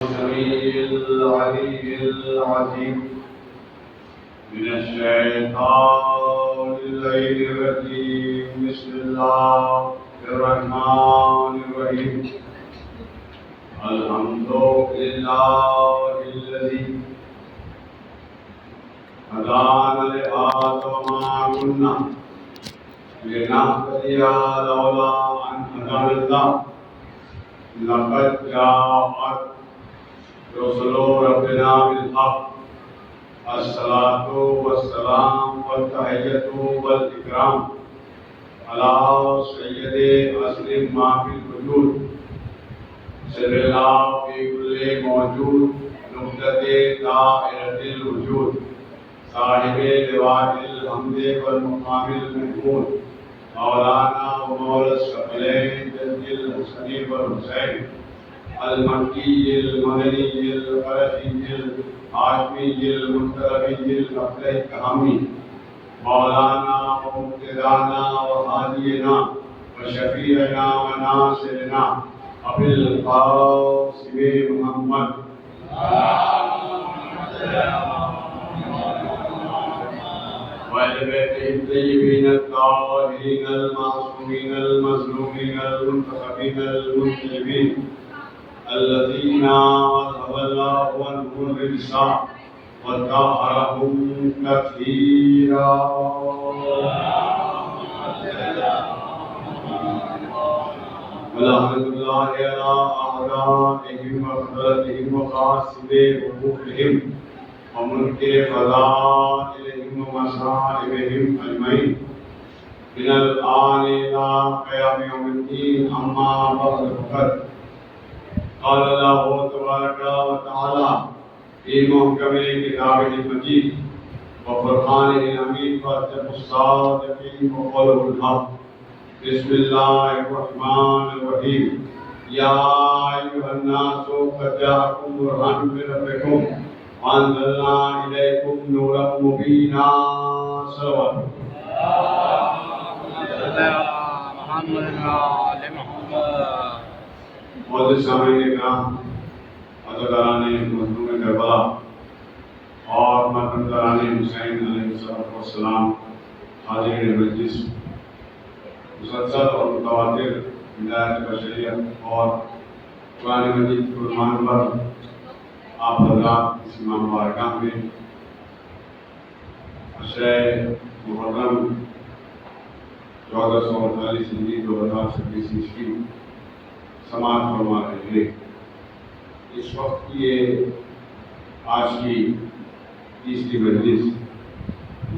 السميع العلي العظيم من الشيطان اللعين الرجيم. بسم الله الرحمن الرحيم. الحمد لله الذي هدانا لهذا وما كنا لنهتدي لولا أن هدانا الله. لقد جاءت رسل ربنا بالحق. الصلاة والسلام والتحية والإكرام على سيد أصل ما في الوجود، سر الله في كل موجود، نقطة دائرة الوجود، صاحب لواء الحمد والمقام المحمود، مولانا ومولى الثقلين جد الحسن والحسين، المكي المدني القرشي الهاشمي المنتخبي الأفضل الكهامي، مولانا ومقتدانا وهادينا وشفيعنا وناصرنا أبي القاسم محمد وآل بيته الطيبين الطاهرين المعصومين المظلومين المنتخبين المنتجبين الذين أذهب الله عنهم الرجس وطهرهم تطهيرا. ولعنة الله على أعدائهم وخذلهم وقاسم وكفرهم ومنكر فضائلهم ومصائبهم أجمعين من الآن إلى قيام يوم الدين. أما بعد فقد قال الله تبارك وتعالى في محكم كتابه المجيد وفرقانه الحميد وأصدق الصادقين وقوله الحق. بسم الله الرحمن الرحيم. يا أيها الناس قد جاءكم برهان من ربكم وأنزلنا إليكم نورا مبينا. صلوات محمد سامعین کرام، عزاداران مظلوم کربلا اور ماتمداران حسین علیہ السلام، حاضرین مجلس، مسلسل اور متواتر ہدایت بشریت اور قرآن مجید کے عنوان پر آپ حضرات اس ماہ مبارکہ میں عشرہ محرم 1448 ہجری 2026 عیسوی سماعت فرما رہے ہیں. اس وقت کی یہ آج کی تیسری مجلس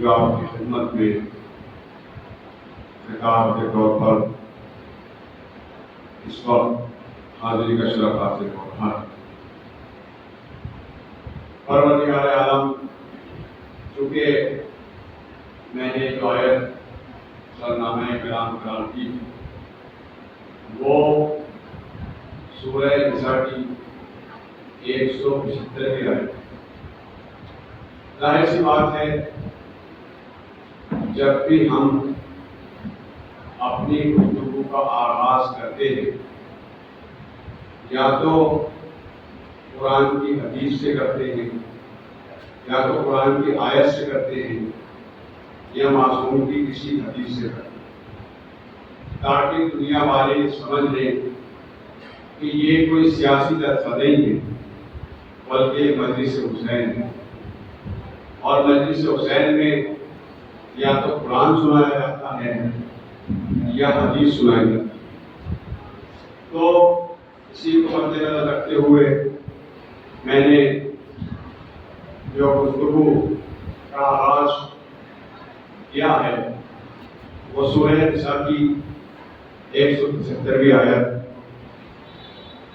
جو آپ کی خدمت میں خطاب کے طور پر اس وقت حاضری کا شرف حاصل ہو رہا ہے. پروردگار عالم، چونکہ میں نے جو آیت سرنامہ کلام قرار کی وہ سورہ نساء کی 175 آیت. ظاہر سی بات ہے جب بھی ہم اپنی گفتگو کا آغاز کرتے ہیں یا تو قرآن کی حدیث سے کرتے ہیں یا تو قرآن کی آیت سے کرتے ہیں یا معصوم کی کسی حدیث سے کرتے ہیں، تاکہ دنیا والے سمجھ لیں کہ یہ کوئی سیاسی جلسہ نہیں ہے بلکہ مجلس حسین ہے. اور مجلس حسین میں یا تو قرآن سنایا جاتا ہے یا حدیث سنائی جاتی ہے. تو اسی کو مد نظر رکھتے ہوئے میں نے جو گفتگو کا آغاز کیا ہے وہ سورہ نساء کی 175ویں آیت.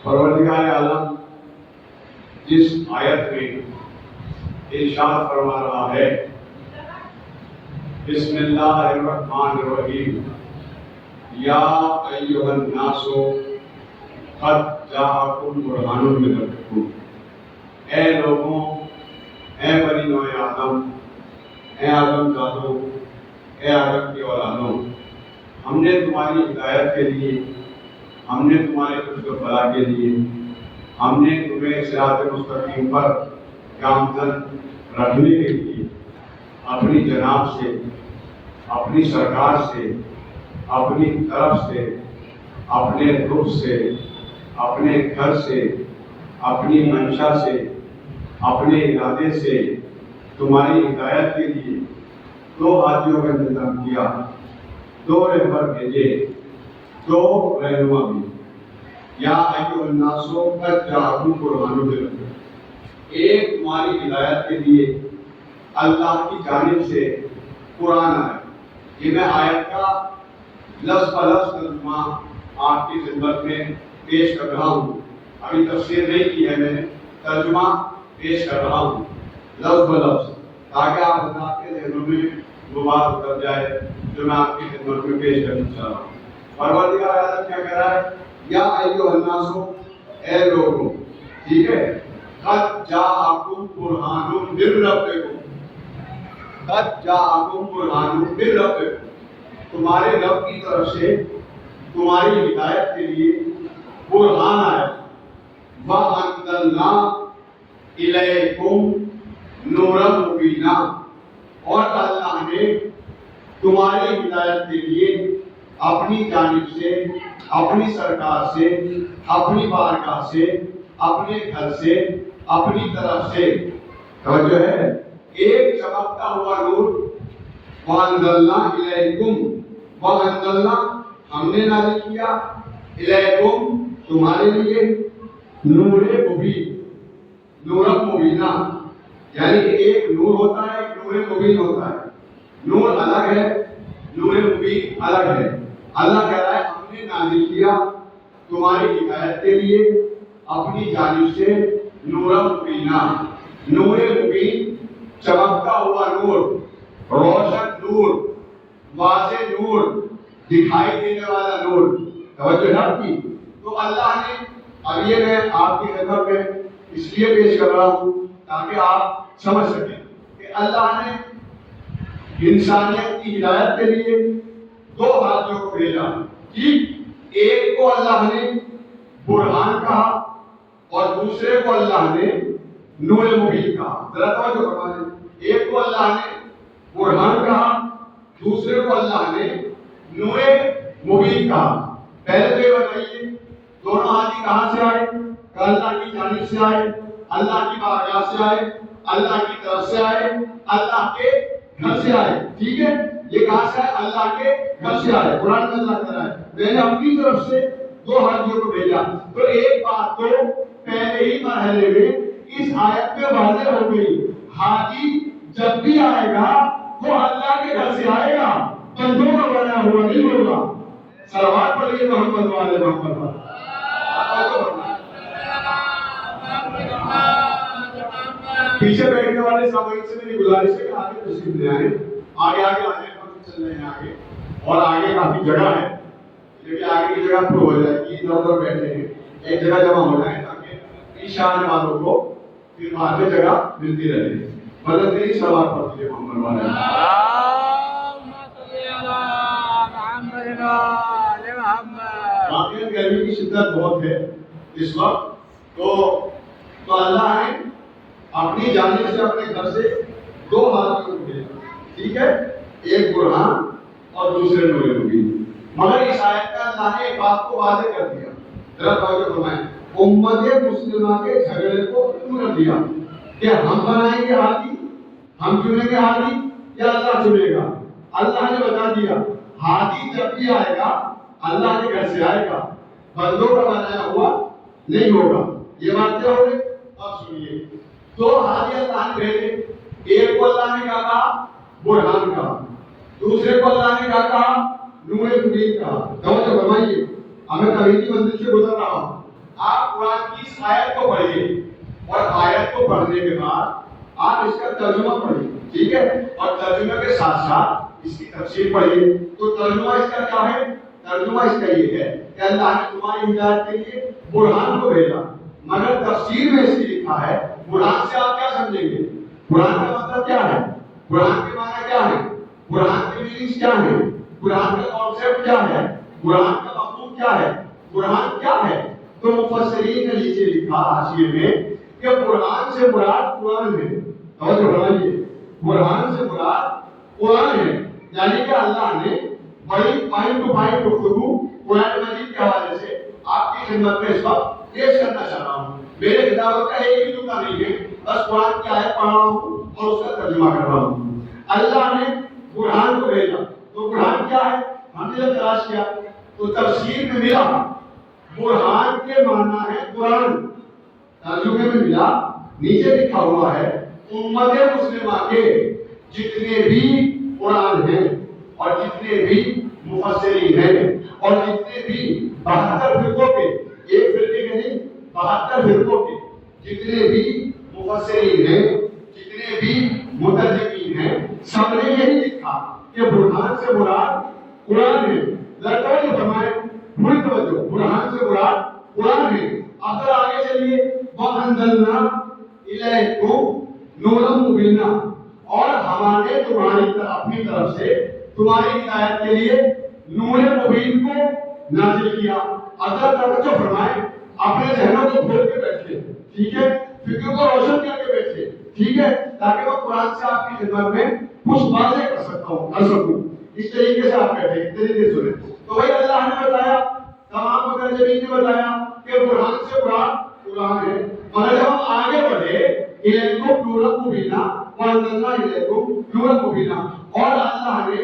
پروردگار عالم جس آیت میں ارشاد فرما رہا ہے بسم اللہ الرحمن الرحیم یا ایھا الناس قد جاءکم برہان من ربکم، اے لوگوں، اے بنی نوع آدم، اے آدم زادوں، اے آدم کی اولادوں، ہم نے تمہاری ہدایت کے لیے، ہم نے تمہارے کچھ فلاح کے لیے ہم نے تمہیں صراط مستقیم پر گامزن رکھنے کے لیے اپنی جناب سے، اپنی سرکار سے، اپنی طرف سے، اپنے رخ سے، اپنے گھر سے، اپنی منشا سے، اپنے ارادے سے تمہاری ہدایت کے لیے دو ہادیوں کا انتظام کیا، دو رہبر بھیجے، دو رہنما بھی۔ یا ایھا الناس قد جاءکم برہان من ربکم، ایک تمہاری ہدایت کے لیے اللہ کی جانب سے قرآن آیا۔ یہ میں آیت کا لفظ بلفظ ترجمہ آپ کی خدمت میں پیش کر رہا ہوں، ابھی تفسیر نہیں کی ہے، میں نے ترجمہ پیش کر رہا ہوں لفظ بلفظ، تاکہ آپ حضرات کے ذہنوں میں وہ بات اتر جائے جو میں آپ کی خدمت میں پیش کرنا چاہ رہا ہوں۔ پروردگار عالم کیا کہہ رہا ہے؟ یا ایھا الناس، اے لوگوں، ٹھیک ہے، قد جاءکم برہان من ربکم، قد جاءکم برہان من ربکم، تمہارے رب کی طرف سے تمہاری ہدایت کے لیے برہان آیا۔ وَأَنزَلْنَا إِلَيْكُمْ نُورًا مُبِينًا، اور اللہ نے تمہاری ہدایت کے لیے اپنی جانب سے، اپنی سرکار سے، اپنی بارگاہ سے، اپنے گھر سے، اپنی طرف سے، توجہ ہے، ایک چمکتا ہوا نور، وَأَنزَلْنَا إِلَيْكُمْ، وَأَنزَلْنَا، ہم نے نازل کیا، إِلَيْكُمْ، تمہارے لیے، نور مبین، نور مبینہ، یعنی کہ ایک نور ہوتا ہے، ایک نور مبین ہوتا ہے۔ نور الگ ہے، نور مبین الگ ہے۔ اللہ کہہ رہا ہے ہم نے نازل کیا تمہاری ہدایت کے لیے اپنی جانب سے نور مبینہ، نور مبین، چمکتا ہوا نور، روشن نور، واضح نور، دکھائی دینے والا نور، توجہ ہے آپ کی۔ تو اللہ نے، اب یہ میں آپ کی خدمت میں اس لیے پیش کر رہا ہوں تاکہ آپ سمجھ سکیں کہ اللہ نے انسانیت کی ہدایت کے لیے دو ہادیوں کو بھیجا، ٹھیک، ایک کو اللہ نے برہان کہا اور دوسرے کو اللہ نے نور مبین کہا۔ ذرا توجہ فرمائیں، ایک کو اللہ نے برہان کہا، دوسرے کو اللہ نے نور مبین کہا۔ پہلے تو یہ بتائیے دونوں ہادی کہاں سے آئے؟ کہ اللہ کی جانب سے آئے، اللہ کی بارگاہ سے آئے، اللہ کی طرف سے آئے، اللہ کے گھر سے آئے، ٹھیک ہے، یہ کہاں سے آئے؟ اللہ کے گھر سے آئے۔ قرآن میں اللہ کہہ رہا ہے میں نے اپنی طرف سے دو ہادیوں کو بھیجا۔ تو ایک بات تو پہلے ہی مرحلے میں اس آیت میں واضح ہو گئی، ہادی جب بھی آئے گا وہ اللہ کے گھر سے آئے گا، بندوں کا بنایا ہوا نہیں ہوگا۔ صلوات پڑھیے محمد والے محمد پر۔ پیچھے بیٹھنے والے سامعین سے میری گزارش ہے کہ آگے تشریف لے آئیں، آگے آگے آگے چل رہے ہیں آگے، اور آگے کافی جگہ ہے، لیکن آگے کی جگہ پر ہو جائے گی، ادھر ادھر بیٹھے ہیں، ایک جگہ جمع ہو جائیں تاکہ پیچھے آنے والوں کو پھر بعد میں جگہ ملتی رہے۔ مدد نہیں، سوال پڑھیے محمد والے۔ واقعی گرمی کی شدت بہت ہے اس وقت، تو اللہ نے اپنی جانب سے اپنے گھر سے دو ہادیوں کو بھیجا، ٹھیک ہے، ایک برہان اور دوسرے نور مبین۔ مگر اس آیت میں اللہ نے ایک بات کو واضح کر دیا، ذرا توجہ فرمائیں، امت مسلمہ کے جھگڑے کو کیوں رکھ دیا کہ ہم بنائیں گے ہادی، ہم چنیں گے ہادی یا اللہ چنے گا؟ اللہ نے بتا دیا ہادی جب بھی آئے گا اللہ کے گھر سے آئے گا، بندوں کا بنایا ہوا نہیں ہوگا۔ یہ بات کیا ہو گئی؟ اب سنیے، دو ہادی اللہ نے بھیجے، ایک کو اللہ نے کہا برہان کا، دوسرے کو اللہ نے کہا نور مبین کا۔ توجہ فرمائیے، ہمیں توحید کی منزل سے گزر رہا ہوں، آپ قرآن کی اس آیت کو پڑھیے اور آیت کو پڑھنے کے بعد آپ اس کا ترجمہ پڑھیے، ٹھیک ہے، اور ترجمے کے ساتھ ساتھ اس کی تفسیر پڑھیے۔ تو ترجمہ اس کا کیا ہے؟ ترجمہ اس کا یہ ہے کہ اللہ نے تمہاری ہدایت کے لیے برہان کو بھیجا، مگر تفسیر میں اس کی لکھا ہے برہان سے آپ کیا سمجھیں گے؟ برہان کا مطلب کیا ہے؟ برہان کے معنی کیا ہے؟ برہان کے میننگز کیا ہے؟ برہان کا کانسیپٹ کیا ہے؟ برہان کا مفہوم کیا ہے؟ برہان کیا ہے؟ تو مفسرین نے نیچے لکھا حاشیے میں کہ قرآن سے مراد قرآن ہے. توجہ فرمائیے، قرآن سے مراد قرآن ہے، یعنی کہ اللہ نے بڑی پوائنٹ ٹو پوائنٹ گفتگو قرآن مجید کے حوالے سے آپ کی خدمت میں اس وقت پیش کرنا چاہ رہا ہوں. میرے خطابت کا ایک بھی نقطہ نہیں ہے، بس قرآن کی آیت پڑھ رہا ہوں اور اس کا ترجمہ کر رہا ہوں. اللہ نے قرآن کو بھیجا، تو قرآن کیا ہے؟ ہم نے جب تلاش کیا تو تفسیر میں ملا قرآن کے معنی ہے قرآن. ترجمے میں ملا، نیچے لکھا ہوا ہے امت مسلمہ کے جتنے بھی قرآن ہیں اور جتنے بھی مفسرین ہیں اور جتنے بھی 72 فرقوں کے، ایک فرقے کے نہیں 72 فرقوں کے جتنے بھی مفسرین ہیں، جتنے بھی مترجمین ہیں، سب نے یہی لکھا کہ برہان سے مراد قرآن ہے. توجہ فرمائیں، پوری توجہ، برہان سے مراد قرآن ہے. اب ذرا آگے چلیے، وَأَنزَلْنَا إِلَيْكُمْ نُورًا مُبِينًا، اور ہم نے تمہاری طرف اپنی طرف سے تمہاری ہدایت کے لیے نور مبین کو نازل کیا. اگر توجہ فرمائیں، اپنے ذہنوں کو کھول کے بیٹھے، ٹھیک ہے، فکر کو روشن کر کے بیٹھے، ٹھیک ہے، تاکہ میں قرآن سے آپ کی خدمت میں کچھ واضح کر سکوں. اس طریقے سے آپ بیٹھے، اس طریقے سے سنیں. تو وہی اللہ نے بتایا، تمام مترجمین نے بتایا کہ قرآن سے مراد قرآن ہے. مگر جب ہم آگے بڑھے، الیکم نورا مبینا وانزلنا الیکم نورا مبینا، اور اللہ نے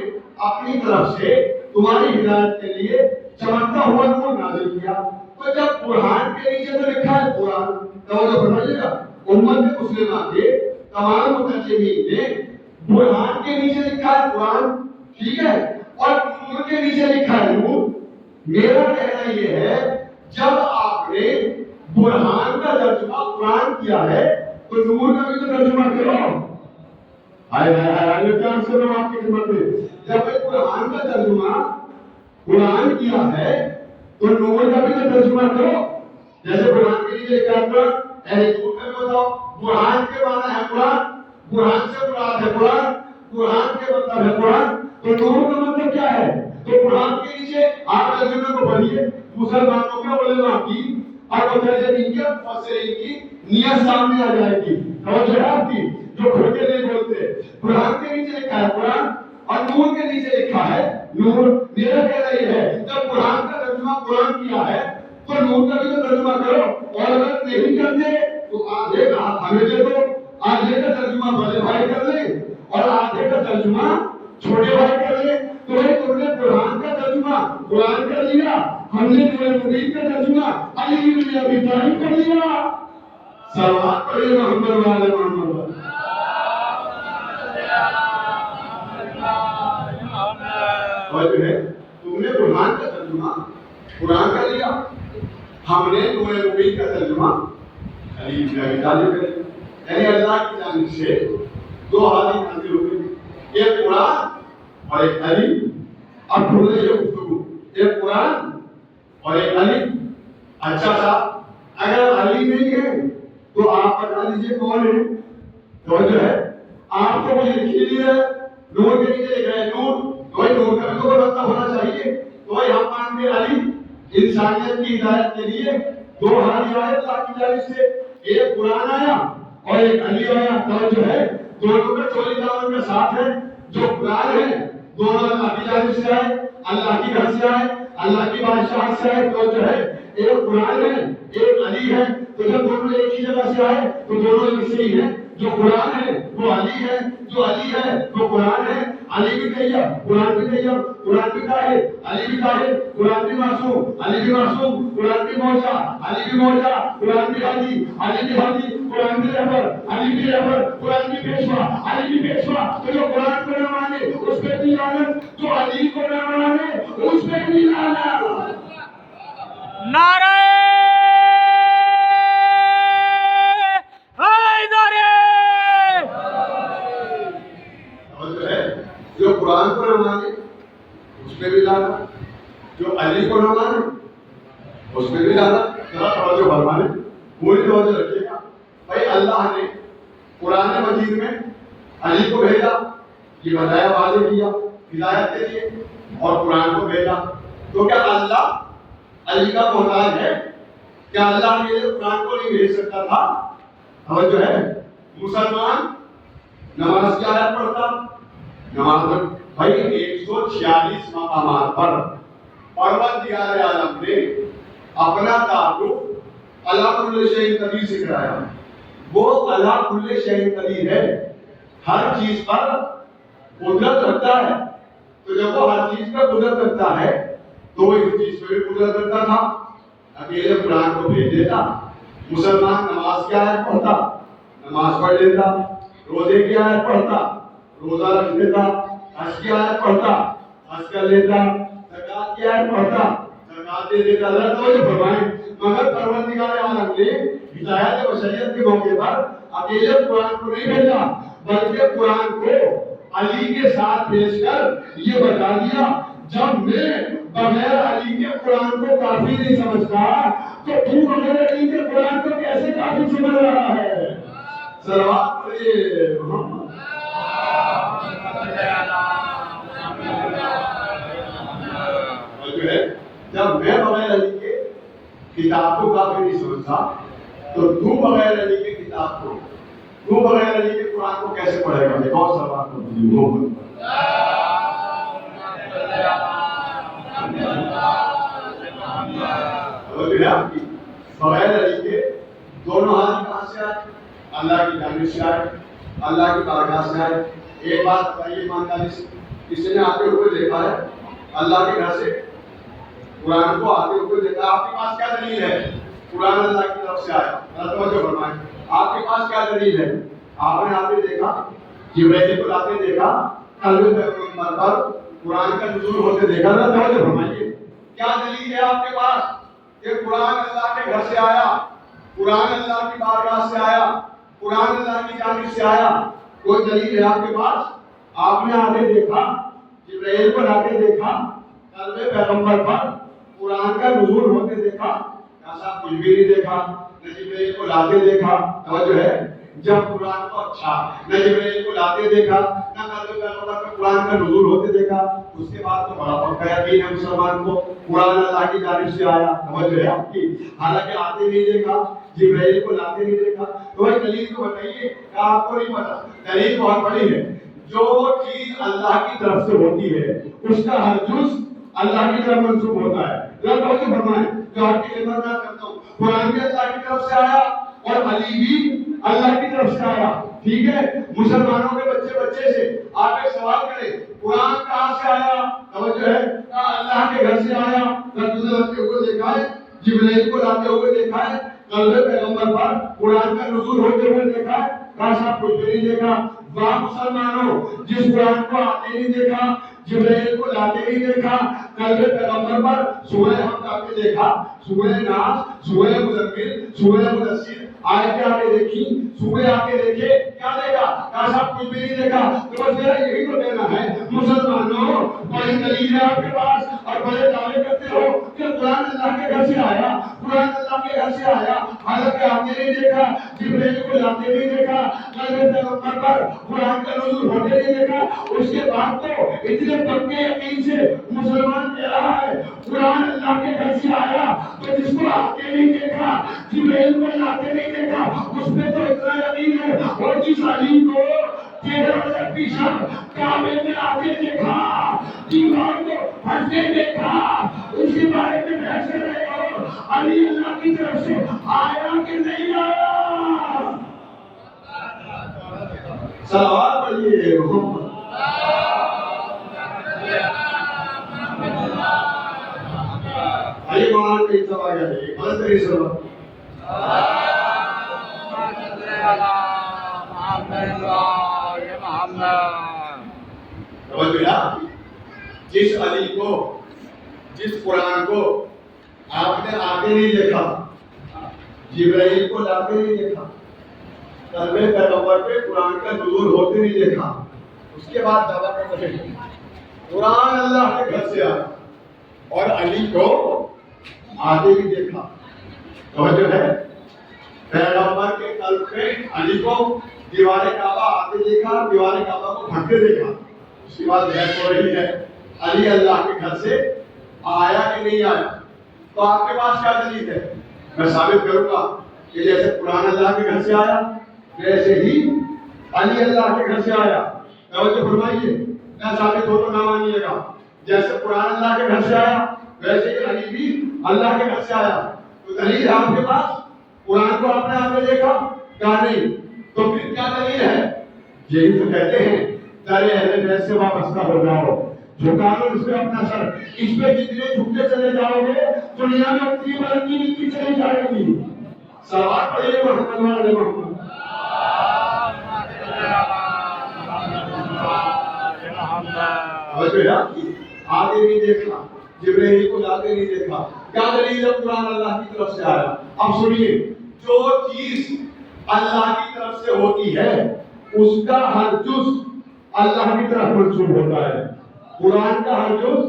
اپنی طرف سے تمہاری ہدایت کے لیے چمکتا ہوا نور نازل کیا. تو جب قرآن کے نیچے تو لکھا ہے قرآن، توجہ فرمائیے گا، امت مسلمہ کے تمام مترجمین نے قرآن کے نیچے لکھا ہے قرآن، ٹھیک ہے، اور نور کے نیچے لکھا ہے نور. میرا کہنا یہ ہے جب آپ نے برہان کا ترجمہ قرآن کیا ہے تو نور کا بھی تو ترجمہ کرو. کیا سن رہا ہوں آپ کی خدمت میں، جب قرآن کا ترجمہ قرآن کیا ہے تو نور کا بھی تو ترجمہ کرو. جیسے قرآن کے لیے کیا قرآن ہے، نور کا بھی بتاؤ. برہان کے معنی ہے قرآن، برہان سے مراد ہے قرآن، قرآن کے مطلب ہے قرآن. تو نور کا مطلب کیا ہے؟ تو قرآن کے نیچے آپ ترجمے کو پڑھیے، مسلمانوں کا علماء کی اور مترجمین کے مفسرین کی نیت سامنے آ جائے گی. توجہ ہے آپ کی، جو کھل کے نہیں بولتے. قرآن کے نیچے لکھا ہے قرآن اور نور کے نیچے لکھا ہے نور. میرا کہنا یہ ہے جب قرآن کا ترجمہ قرآن کیا ہے تو نور کا بھی تو ترجمہ کرو، اور اگر نہیں کرتے تو آدھے کا ہمیں دے دو، آدھے کا ترجمہ بڑے بھائی کر لیں اور آدھے کا ترجمہ چھوٹے بھائی کر لیں. تو تم نے قرآن کا ترجمہ قرآن کر لیا، ہم نے نور مبین کا ترجمہ علی بن ابی طالب کر لیا. صلوات پڑھیے محمد والے محمد. اور ہے تم نے قرآن کا ترجمہ قرآن کر لیا، ہم نے نور مبین کا ترجمہ علی بن ابی طالب کر لیا. یعنی اللہ کی جانب سے دو حادثے نازل ہوئے، ایک قرآن اور ایک علی. اب کھولنے یہ گفتگو، ایک قرآن اور ایک علی. اچھا صاحب، اگر علی نہیں ہے تو آپ بتا دیجیے کون ہے؟ تو جو ہے آپ کو مجھے لکھ لیجیے، نور کے نیچے لکھ رہے ہیں نور، تو نور کا بھی تو مطلب ہونا چاہیے. تو ہم مانتے علی انسانیت کی ہدایت کے لیے دو ہادی آئے اللہ کی جانب سے، ایک قرآن آیا اور ایک علی آیا. توجہ ہے، دونوں کا چولی دامن کا ساتھ ہے. جو قرآن ہے دونوں اللہ کی جانب سے آئے، اللہ کی گھر سے آئے، اللہ کی بادشاہت سے آئے. تو جو ہے ایک قرآن ہے ایک علی ہے. تو جب دونوں ایک ہی جگہ سے آئے تو دونوں ایک سے ہی ہیں. جو قرآن ہے وہ علی ہے، جو علی ہے وہ قرآن ہے. علی بھی طیب، قرآن بھی طیب، قرآن بھی طاہر، علی بھی طاہر، قرآن بھی معصوم، علی بھی معصوم، قرآن بھی موجہ، علی بھی موجہ، قرآن بھی ہادی، علی بھی ہادی، قرآن بھی رہبر، علی بھی رہبر، قرآن بھی پیشوا، علی بھی پیشوا. تو جو قرآن کو نہ مانے اس پہ بھی لعنت، جو علی کو نہ مانے اس پہ بھی لعنت. نعرہ حیدری. جو قرآن کو نہ مانے اس پہ بھی لعنت، جو علی کو نہ مانے اس پہ بھی لعنت. ذرا توجہ فرمائیں، پوری توجہ رکھیے گا. بھائی اللہ نے قرآن مجید میں علی کو بھیجا، یہ بتایا واضح کیا ہدایت کے لیے، اور قرآن کو بھیجا. تو کیا اللہ علی کا محتاج ہے؟ کیا اللہ نے قرآن کو نہیں بھیج سکتا تھا؟ اور جو ہے مسلمان نماز کی آیت پڑھتا، نماز بھائی 146 مقامات پر پروردگار عالم نے اپنا تعارف اللہ کل شیء قدیر سے کرایا. وہ اللہ کل شیء قدیر ہے، ہر چیز پر قدرت رکھتا ہے. تو جب وہ ہر چیز پر قدرت رکھتا ہے تو وہ اس چیز پہ بھی قدرت رکھتا تھا. اکیلے قرآن کو بھیج دیتا، مسلمان نماز کی آیت پڑھتا، نماز پڑھ لیتا، روزے کی آیت پڑھتا، روزہ رکھ لیتا، حج کی آیت پڑھتا، حج کر لیتا، زکات کی آیت پڑھتا، زکات دے دیتا. اللہ توجہ فرمائیں. مگر پروردگار عالم نے ہدایت بشریت کے موقع پر اکیلے قرآن کو نہیں بھیجا، بلکہ قرآن کو علی کے ساتھ پیش کر یہ بتا دیا جب میں بغیر علی کے قرآن کو کافی نہیں سمجھتا تو بغیر علی کے قرآن کو کیسے کافی سمجھ رہا ہے؟ صلوات پڑھیے محمد. جب میں بغیر علی کے کتاب کو کافی نہیں سمجھتا تو بغیر علی کے کتاب کو، بغیر علی کے قرآن کو کیسے پڑھے گا؟ ایک اور سوال کو بغیر علی کے دونوں ہاتھ کہاں سے آئے؟ اللہ کی جانب سے آئے، اللہ کی بارگاہ سے آئے. ایک بات بتائیے ایمانداری سے، کسی نے آتے ہوئے دیکھا ہے اللہ کے گھر سے قرآن کو آتے ہوئے دیکھا؟ آپ کے پاس کیا دلیل ہے؟ قرآن اللہ کی طرف سے آیا. توجہ فرمائیں. آپ کے پاس کیا دلیل ہے؟ آپ نے آتے دیکھا، جبرائیل کو لاتے دیکھا، قلب پیغمبر پر قرآن کا نزول ہوتے دیکھا. توجہ فرمائیے. کیا دلیل ہے آپ کے پاس کہ قرآن اللہ کے گھر سے آیا، قرآن اللہ کی بارگاہ سے آیا، قرآن اللہ کی جانب سے آیا؟ کوئی دلیل ہے آپ کے پاس؟ آپ نے آتے دیکھا، جبرائیل کو لاتے دیکھا، قلب پیغمبر پر قرآن کا نزول ہوتے دیکھا. ایسا کچھ بھی نہیں دیکھا. نہ جبرائیل کو لاتے دیکھا. توجہ ہے. جب قرآن کو اچھا نہ جبرائیل کو لاتے دیکھا، نہ قلب پیغمبر پر قرآن کا نزول ہوتے دیکھا، اس کے بعد تو بڑا پکا یقین ہے مسلمان کو قرآن اللہ کی جانب سے آیا. توجہ ہے آپ کی. حالانکہ آتے نہیں دیکھا، جبرائیل کو لاتے نہیں دیکھا. تو بھائی دلیل تو بتائیے کہ آپ کو نہیں پتا. دلیل بہت بڑی ہے. جو چیز اللہ کی طرف سے ہوتی ہے اس کا ہر جز اللہ کی طرف منسوب ہوتا ہے. توجہ فرمائیں. جو آپ کی خدمت میں کرتا ہوں، قرآن بھی اللہ کی طرف سے آیا اور علی بھی اللہ کی طرف سے آیا. ٹھیک ہے. مسلمانوں کے بچے سے آپ ایک سوال کریں، قرآن کہاں سے آیا؟ توجہ ہے. اللہ کے گھر سے آیا. رسول لاتے ہوئے دیکھا ہے، جبرائیل کو لاتے ہوئے دیکھا ہے، قلب پیغمبر پر قرآن کا نزول ہوتے ہوئے دیکھا ہے. کاش آپ کچھ بھی نہیں دیکھا. واہ مسلمانوں، جس قرآن کو آتے نہیں دیکھا، جبرائیل کو لاتے نہیں دیکھا، قلب پیغمبر پر سورہ حمد آتے دیکھا، سورہ ناس، سورہ مزمل، سورہ مدثر آیتیں آتے دیکھی، سورہ آتے دیکھے. کیا دیکھا؟ کاش آپ کچھ بھی نہیں دیکھا. تو بس میرا یہی تو کہنا ہے مسلمانوں، بڑی دلیل ہے آپ کے پاس اور بڑے دعوے کرتے ہو کہ قرآن اللہ کے گھر سے آیا، قرآن اللہ کے گھر سے آیا. حالانکہ آتے نہیں دیکھا، جبرائیل کو لاتے نہیں دیکھا، قلب پیغمبر پر قرآن کا نزول ہوتے نہیں دیکھا. اس کے بعد تو اتنے پکے یقین سے مسلمان کہہ رہا ہے قرآن اللہ کے گھر سے آیا. تو جس کو آتے نہیں دیکھا، جبرائیل کو لاتے نہیں دیکھا، اس پہ تو اتنا یقین ہے. اور جس علی کو 13 پیشہ کعبے میں آتے دیکھا، دیوار کو ہٹتے دیکھا، اس کے بارے میں بحث کر رہے ہو علی اللہ کی طرف سے آیا کہ نہیں آیا؟ صلوات پڑھیے محمد. آئیے قرآن کا ایک سوال ہے، غلط طریقے سے جس علی کو، جس قرآن کو آپ نے آگے نہیں دیکھا، جبرائیل کو لاتے نہیں دیکھا، قلب پیغمبر پہ قرآن کا نزول ہوتے نہیں دیکھا، اس کے بعد دعویٰ کر رہے ہیں قرآن اللہ کے گھر سے آیا اور علی کو آگے بھی دیکھا. توجہ ہے. پیغمبر کے قلب پہ علی کو دیوار کعبہ آتے دیکھا، دیوار کعبہ کو پھٹتے دیکھا. اس کے بعد بحث ہو رہی ہے علی اللہ کے گھر سے آیا کہ نہیں آیا. تو آپ کے پاس کیا دلیل ہے؟ میں ثابت کروں گا کہ جیسے قرآن اللہ کے گھر سے آیا ویسے ہی علی اللہ کے گھر سے آیا. توجہ فرمائیے, نہ ثابت ہو تو نہ مانیے گا. جیسے قرآن اللہ کے گھر سے آیا ویسے ہی علی بھی اللہ کے گھر سے آیا. تو دلیل ہے آپ کے پاس؟ قرآن کو آپ نے آگے دیکھا کہا نہیں, تو پھر کیا دلیل ہے؟ یہی تو کہتے ہیں در اہل بیت سے وابستہ ہو جاؤ, جھکا لو اس پہ اپنا سر. اس پہ جتنے جھکتے چلے جاؤ گے دنیا میں اتنی بلندی نیچی چلی جائے گی. سوال پڑھیے محمد والے محمد. آگے نہیں دیکھا, جبرائیل کو آگے نہیں دیکھا. کیا دلیل ہے؟ قرآن اللہ کی طرف سے آیا. اب سنیے, جو چیز اللہ کی طرف سے ہوتی ہے اس کا ہر جز اللہ کی طرف منسوب ہوتا ہے. قرآن کا ہر جز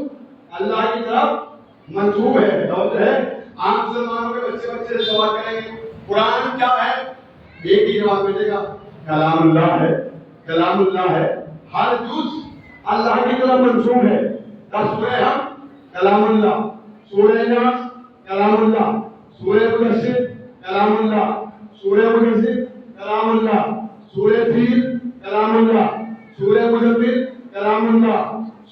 اللہ کی طرف منسوب ہے. توجہ ہے, عام مسلمانوں کے بچے سے سوال کریں گے قرآن کیا ہے, ایک ہی جواب ملے گا, کلام اللہ ہے. کلام اللہ ہے, ہر جز اللہ کی طرف منسوب ہے. سورہ ہم کلام اللہ, سورہ ناس کلام اللہ, سورہ مدثر کلام اللہ, سورہ مدثر کلام اللہ, سورہ فیل کلام اللہ, سورہ مزمل کلام اللہ,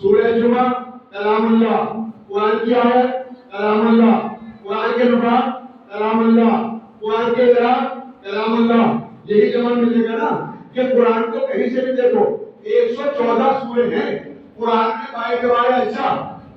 سورہ جمعہ کلام اللہ, قرآن کی آیت کلام اللہ, قرآن کے نفاذ کلام اللہ, قرآن کے اعراب کلام اللہ. یہی جواب ملے گا نا کہ قرآن کو کہیں سے بھی دیکھو 114 سورے ہیں. قرآن کے بائیں کے بائیں ایسا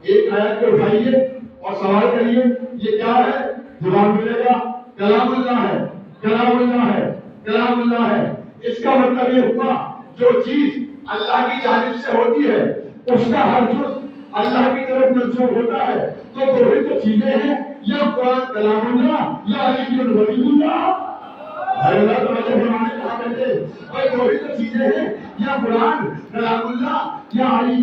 ایک آیت کو اٹھائیے اور سوال کریے یہ کیا ہے, جواب ملے گا کلام اللہ ہے. کلام اللہ ہے, کلام اللہ ہے. اس کا مطلب یہ ہوا جو چیز اللہ کی جانب سے ہوتی ہے اس کا ہر جز اللہ کی طرف منسوب ہوتا ہے. تو دو ہی تو چیزیں ہیں, یا قرآن کلام اللہ یا علی ولی اللہ. اللہ توجہ فرمانے کہا کہتے بھائی دو ہی تو چیزیں ہیں, یا قرآن کلام اللہ یا علی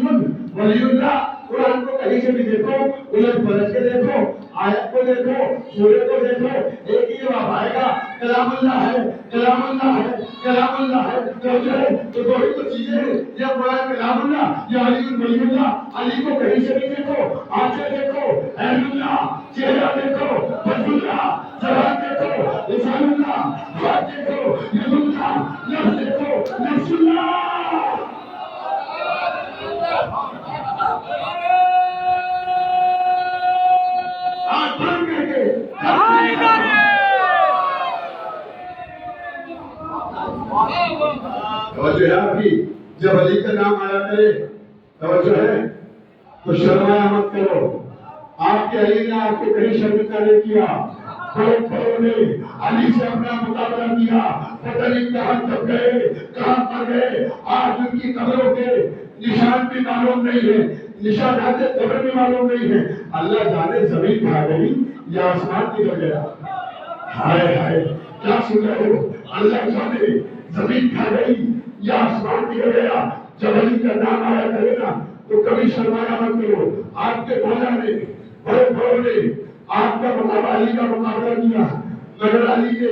ولی اللہ. قرآن کو کہیں سے بھی دیکھو, الٹ پلٹ کے دیکھو, آیت کو دیکھو, سورے کو دیکھو, ایک ہی جواب آئے گا کلام اللہ ہے, کلام اللہ ہے, کلام اللہ ہے. تو دو ہی تو چیزیں ہیں, یا قرآن کلام اللہ یا علی ولی اللہ. علی کو کہیں سے بھی دیکھو, آنکھیں دیکھو, عین اللہ, چہرہ دیکھو, وجہ اللہ, زبان دیکھو, لسان اللہ, ہاتھ دیکھو, ید اللہ, لفظ دیکھو, نفس اللہ. توجہ ہے آپ کی, جب علی کا نام آیا کرے توجہ ہے تو شرمایا مت کرو. آپ کے علی نے آپ کو کہیں شرمندہ نہیں کیا. بڑوں نے علی سے اپنا مقابلہ کیا, پتہ نہیں کہاں تک گئے, کہاں پر گئے. آج ان کی قبروں کے نشان بھی معلوم نہیں ہے, نشانات قبر بھی معلوم نہیں ہے. اللہ جانے زمین کھا گئی یا آسمان کی گیا. ہائے ہائے کیا سن رہے ہو, اللہ جانے زمین کھا گئی یا آسمان کی گیا. جب علی کا نام آیا کرے نا تو کبھی شرمایا مت کرو. آپ کے مولا نے, بڑوں نے آپ کا مقابلہ, علی کا مقابلہ کیا, مگر علی نے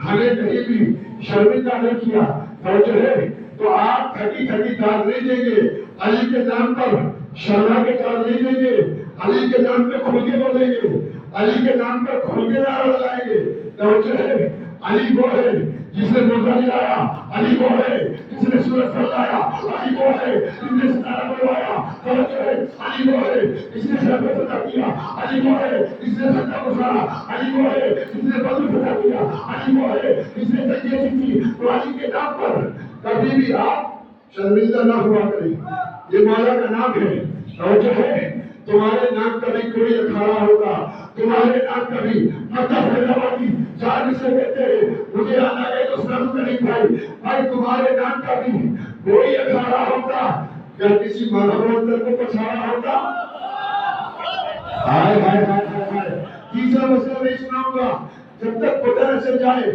ہمیں کہیں بھی شرمندہ نہیں کیا. توجہ ہے, تو آپ تھکی تھکی داد نہیں دیں گے, علی کے نام پر شرما کے داد نہیں دیں گے, علی کے نام پہ کھل کے بولیں گے, علی کے نام پر کھل کے نعرہ لگائیں گے. توجہ ہے, علی وہ ہے جس نے روزہ دلایا, علی وہ ہے جس نے سورج فرمایا, علی وہ ہے جس نے ستارہ بنوایا. توجہ ہے, علی وہ ہے جس نے شربت عطا کیا, علی وہ ہے جس نے سجدہ گزارا, علی وہ ہے جس نے بدر عطا کیا, علی وہ ہے جس نے سجدے کی. تو علی کے نام پر کبھی بھی آپ شرمندہ نہ ہوا کریں, یہ مولا کا نام ہے. توجہ ہے, تمہارے نام کا بھی کوئی اکھاڑا ہوگا, تمہارے نام کا بھی مکہ فیضآبادی جان سے کہتے ہیں, مجھے یاد آ گئے تو سلام کریں بھائی, تمہارے نام کا بھی کوئی اکھاڑا ہوتا, اگر کسی مذہب کو پچھاڑا ہوتا. ہائے ہائے ہائے ہائے. تیسرا مسئلہ نہیں سناؤں گا جب تک پتہ نہ چل جائے,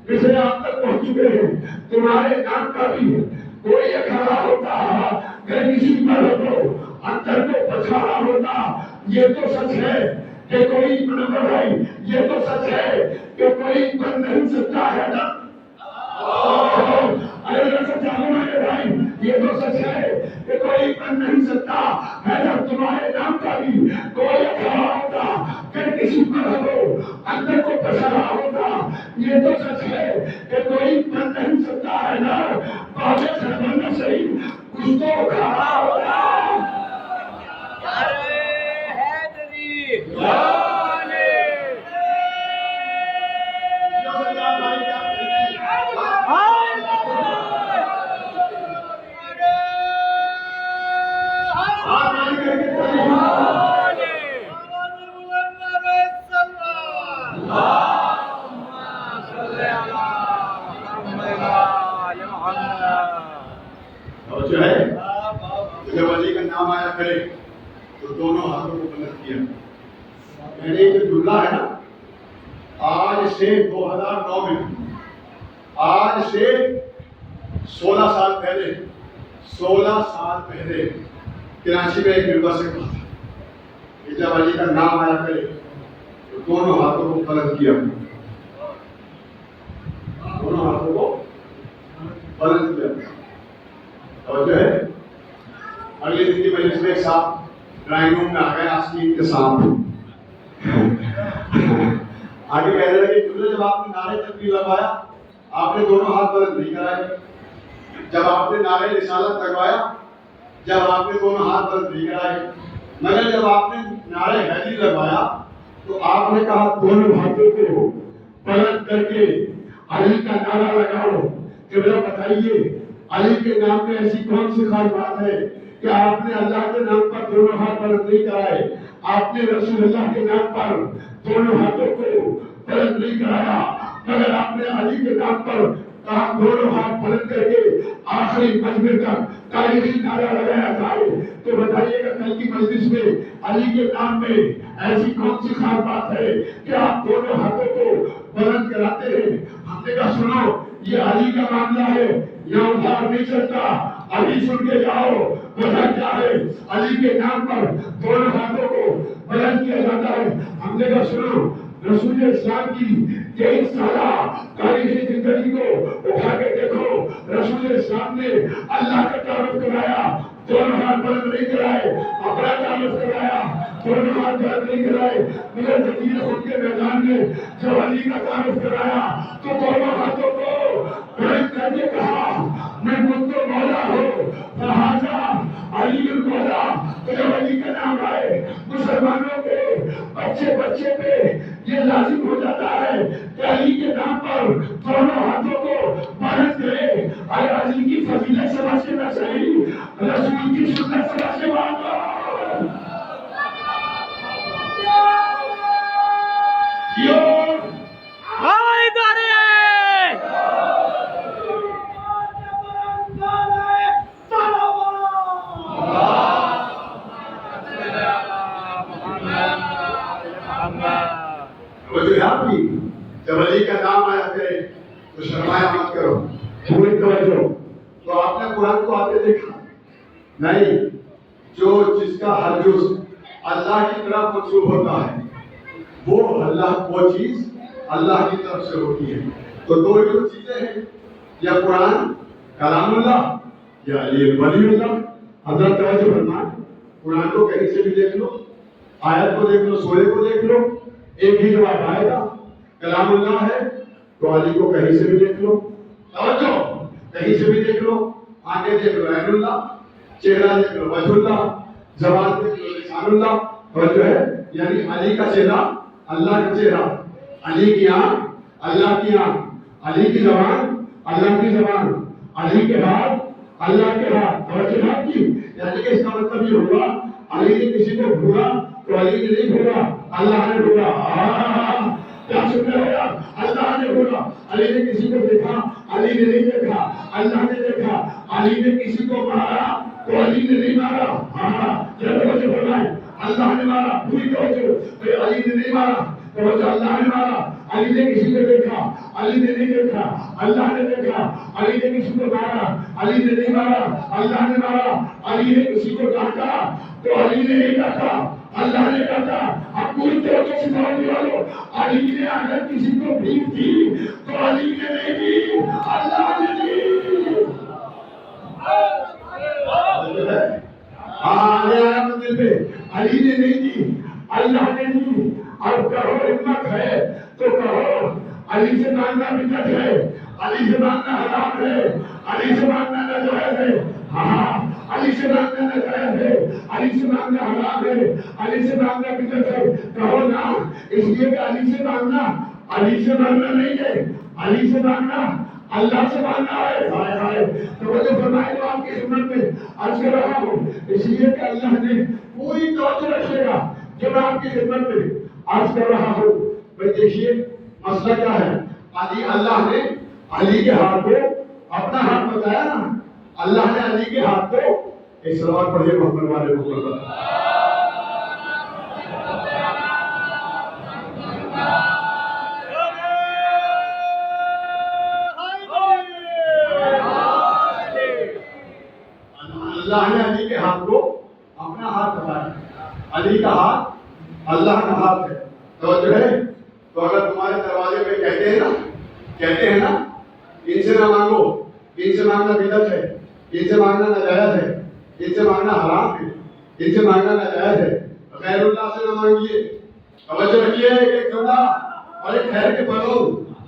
جسے آپ تک پہنچ چکے ہیں. تمہارے نام کا بھی کوئی اکھاڑا ہوتا, اگر کسی مذہب کو اندر کو پچھاڑا ہوتا. یہ تو سچ ہے کہ کوئی بھائی, یہ تو سچ ہے کہ کوئی بن نہیں سکتا ہے نا. سچا ہمارے بھائی, یہ تو سچ ہے کہ کوئی بن نہیں سکتا ہے نا. تمہارے نام کا بھی کوئی اکھاڑا ہوتا کہ کسی مذہب کو اندر کو پچھاڑا اور جو ہے جب علی کا نام آیا کرے تو دونوں ہاتھوں کو بلند کیا. میں نے جو جملہ ہے نا، آج سے 2009 میں، آج سے 16 سال پہلے کراچی میں ایک ممبر سے کہا تھا کہ جب علی کا نام آیا کرے تو دونوں ہاتھوں کو بلند کیا. دونوں ہاتھوں کو بلند کیا. اور جو ہے اگلے دن کی مجلس میں ایک صاحب ڈرائنگ روم میں آ گئے آسکین کے ساتھ. آگے کہہ رہے کہ جب آپ نے نعرے تکبیر لگوایا آپ نے دونوں ہاتھ بلند نہیں کرائے. جب آپ نے نعرے رسالت لگوایا جب آپ نے دونوں ہاتھ بلند نہیں کرائے. مگر جب آپ نے نعرے حیدری لگوایا تو آپ نے کہا دونوں ہاتھوں کو بلند کر کے علی کا نعرہ لگاؤ. کہ بتائیے علی کے نام میں ایسی کون سی خاص بات ہے کہ آپ نے اللہ کے نام پر دونوں ہاتھ بلند نہیں کرائے. آپ نے رسول اللہ کے نام پر دونوں ہاتھوں کو بلند نہیں کرایا، مگر آپ نے علی کے نام پر کہا دونوں ہاتھ بلند کر کے آخری مجمع تک تاریخی نعرہ لگایا جائے. تو بتائیے گا کل کی مجلس میں علی کے نام میں ایسی کون سی خاص بات ہے کہ آپ دونوں ہاتھوں کو بلند کراتے ہیں. ہم نے کہا سنو یہ علی کا معاملہ ہے، یہاں ادھار نہیں چلتا. ابھی سن کے جاؤ وجہ کیا ہے. علی کے نام پر دونوں ہاتھوں کو بلند کیا جاتا ہے. ہم نے کہا سنو رسول اسلام کی 23 سالہ تاریخی زندگی کو اٹھا کے دیکھو. رسول اسلام نے اللہ کا تعارف کرایا دونوں ہاتھ بلند نہیں کرائے، اپنا تعارف کرایا دونوں ہاتھ بلند نہیں کرائے. مگر زمین خود کے میدان میں جب علی کا تعارف کرایا تو دونوں ہاتھوں کو بلند کر کے کہا میں مجھ کو مولا ہوں لہٰذا علی المولا. تو جب علی کا نام آئے مسلمانوں کے بچے پہ یہ لازم ہو جاتا ہے کہ علی کے نام پر دونوں ہاتھوں کو بلند کرے. علی کی فضیلت سمجھ کے نہ صحیح رسول کی سنت سمجھ کے مانو. جب علی کا نام آیا کرے تو شرمایا مت کرو. پوری توجہ. تو آپ نے قرآن کو آتے دیکھا نہیں؟ جس کا ہر جز اللہ کی طرف منسوب ہوتا ہے وہ چیز اللہ کی طرف سے ہوتی ہے. تو دو جو چیزیں ہیں یا قرآن کلام اللہ یا علی ولی اللہ. حضرت توجہ فرمائیں. قرآن کو کہیں سے بھی دیکھ لو، آیت کو دیکھ لو، سورے کو دیکھ لو، ایک ہی جواب آئے گا. کلام اللہ ہے تو علی کو کہیں سے بھی دیکھ لو، توجہ کہیں سے بھی دیکھ لو. آنکھیں دیکھ لو عین اللہ، چہرہ دیکھ لو وجہ اللہ، زبان دیکھ لو لسان اللہ. توجہ ہے یعنی علی کا چہرہ اللہ کا چہرہ، علی کی آنکھ اللہ کی آنکھ، علی کی زبان اللہ کی زبان، علی کے ہاتھ اللہ کے ہاتھ. توجہ ہے کی یعنی کہ اس کا مطلب یہ ہوگا علی نے کسی کو بھولا تو علی نے نہیں بھولا، اللہ نے بھولا. کیا سن رہے ہو؟ اللہ نے بولا. علی نے کسی کو دیکھا، علی نے نہیں دیکھا، اللہ نے دیکھا. علی نے کسی کو مارا تو علی نے نہیں مارا. توجہ فرمائیں. اللہ نے مارا، پوری توجہ. علی نے نہیں مارا، توجہ اللہ نے مارا. علی نے کسی کو دیکھا، علی نے نہیں دیکھا، اللہ نے دیکھا. علی نے کسی کو مارا، علی نے نہیں مارا، اللہ نے مارا. علی نے کسی کو ڈانٹا تو علی نے نہیں ڈانٹا، اللہ نے ڈانٹا. اب پوری توجہ سے سمجھنے والوں. علی نے اگر کسی کو بھیک دی تو علی نے نہیں دی، اللہ نے دی. منزل پہ علی نے نہیں دی، اللہ نے دی. اب کہو ہمت ہے تو کہو علی سے مانگنا بدعت ہے، علی سے مانگنا حرام ہے، علی سے مانگنا ناجائز ہے. ہاں علی سے مانگنا ناجائز ہے، علی سے مانگنا حرام ہے، علی سے مانگنا بدعت ہے. کہو نا اس لیے کہ علی سے مانگنا نہیں ہے، علی سے مانگنا اللہ سے مانگنا ہے. ہائے ہائے. توجہ فرمائے تو آپ کی خدمت میں عرض کر رہا ہوں اس لیے کہ اللہ نے پوری توجہ رکھے گا جو میں آپ کی خدمت میں عرض کر رہا ہوں. بھائی دیکھیے مسئلہ کیا ہے. اللہ نے علی کے ہاتھ کو اپنا ہاتھ بتایا نا، اللہ نے علی کے ہاتھ کو ایک سلوات پڑھیے محمد والے محمد۔ اللہ نے علی کے ہاتھ کو اپنا ہاتھ بتایا، علی کا ہاتھ اللہ کا ہاتھ ہے، توجہ ہے۔ تو اگر تمہارے دروازے پہ کہتے ہیں نا ان سے نہ مانگو، ان سے مانگنا بدعت ہے، ان سے مانگنا ناجائز ہے، ان سے مانگنا حرام ہے، ان سے مانگنا ناجائز ہے، غیر اللہ سے نہ مانگیے۔ توجہ رکھیے، ایک جملہ اور ایک ٹھہر کے پڑھو،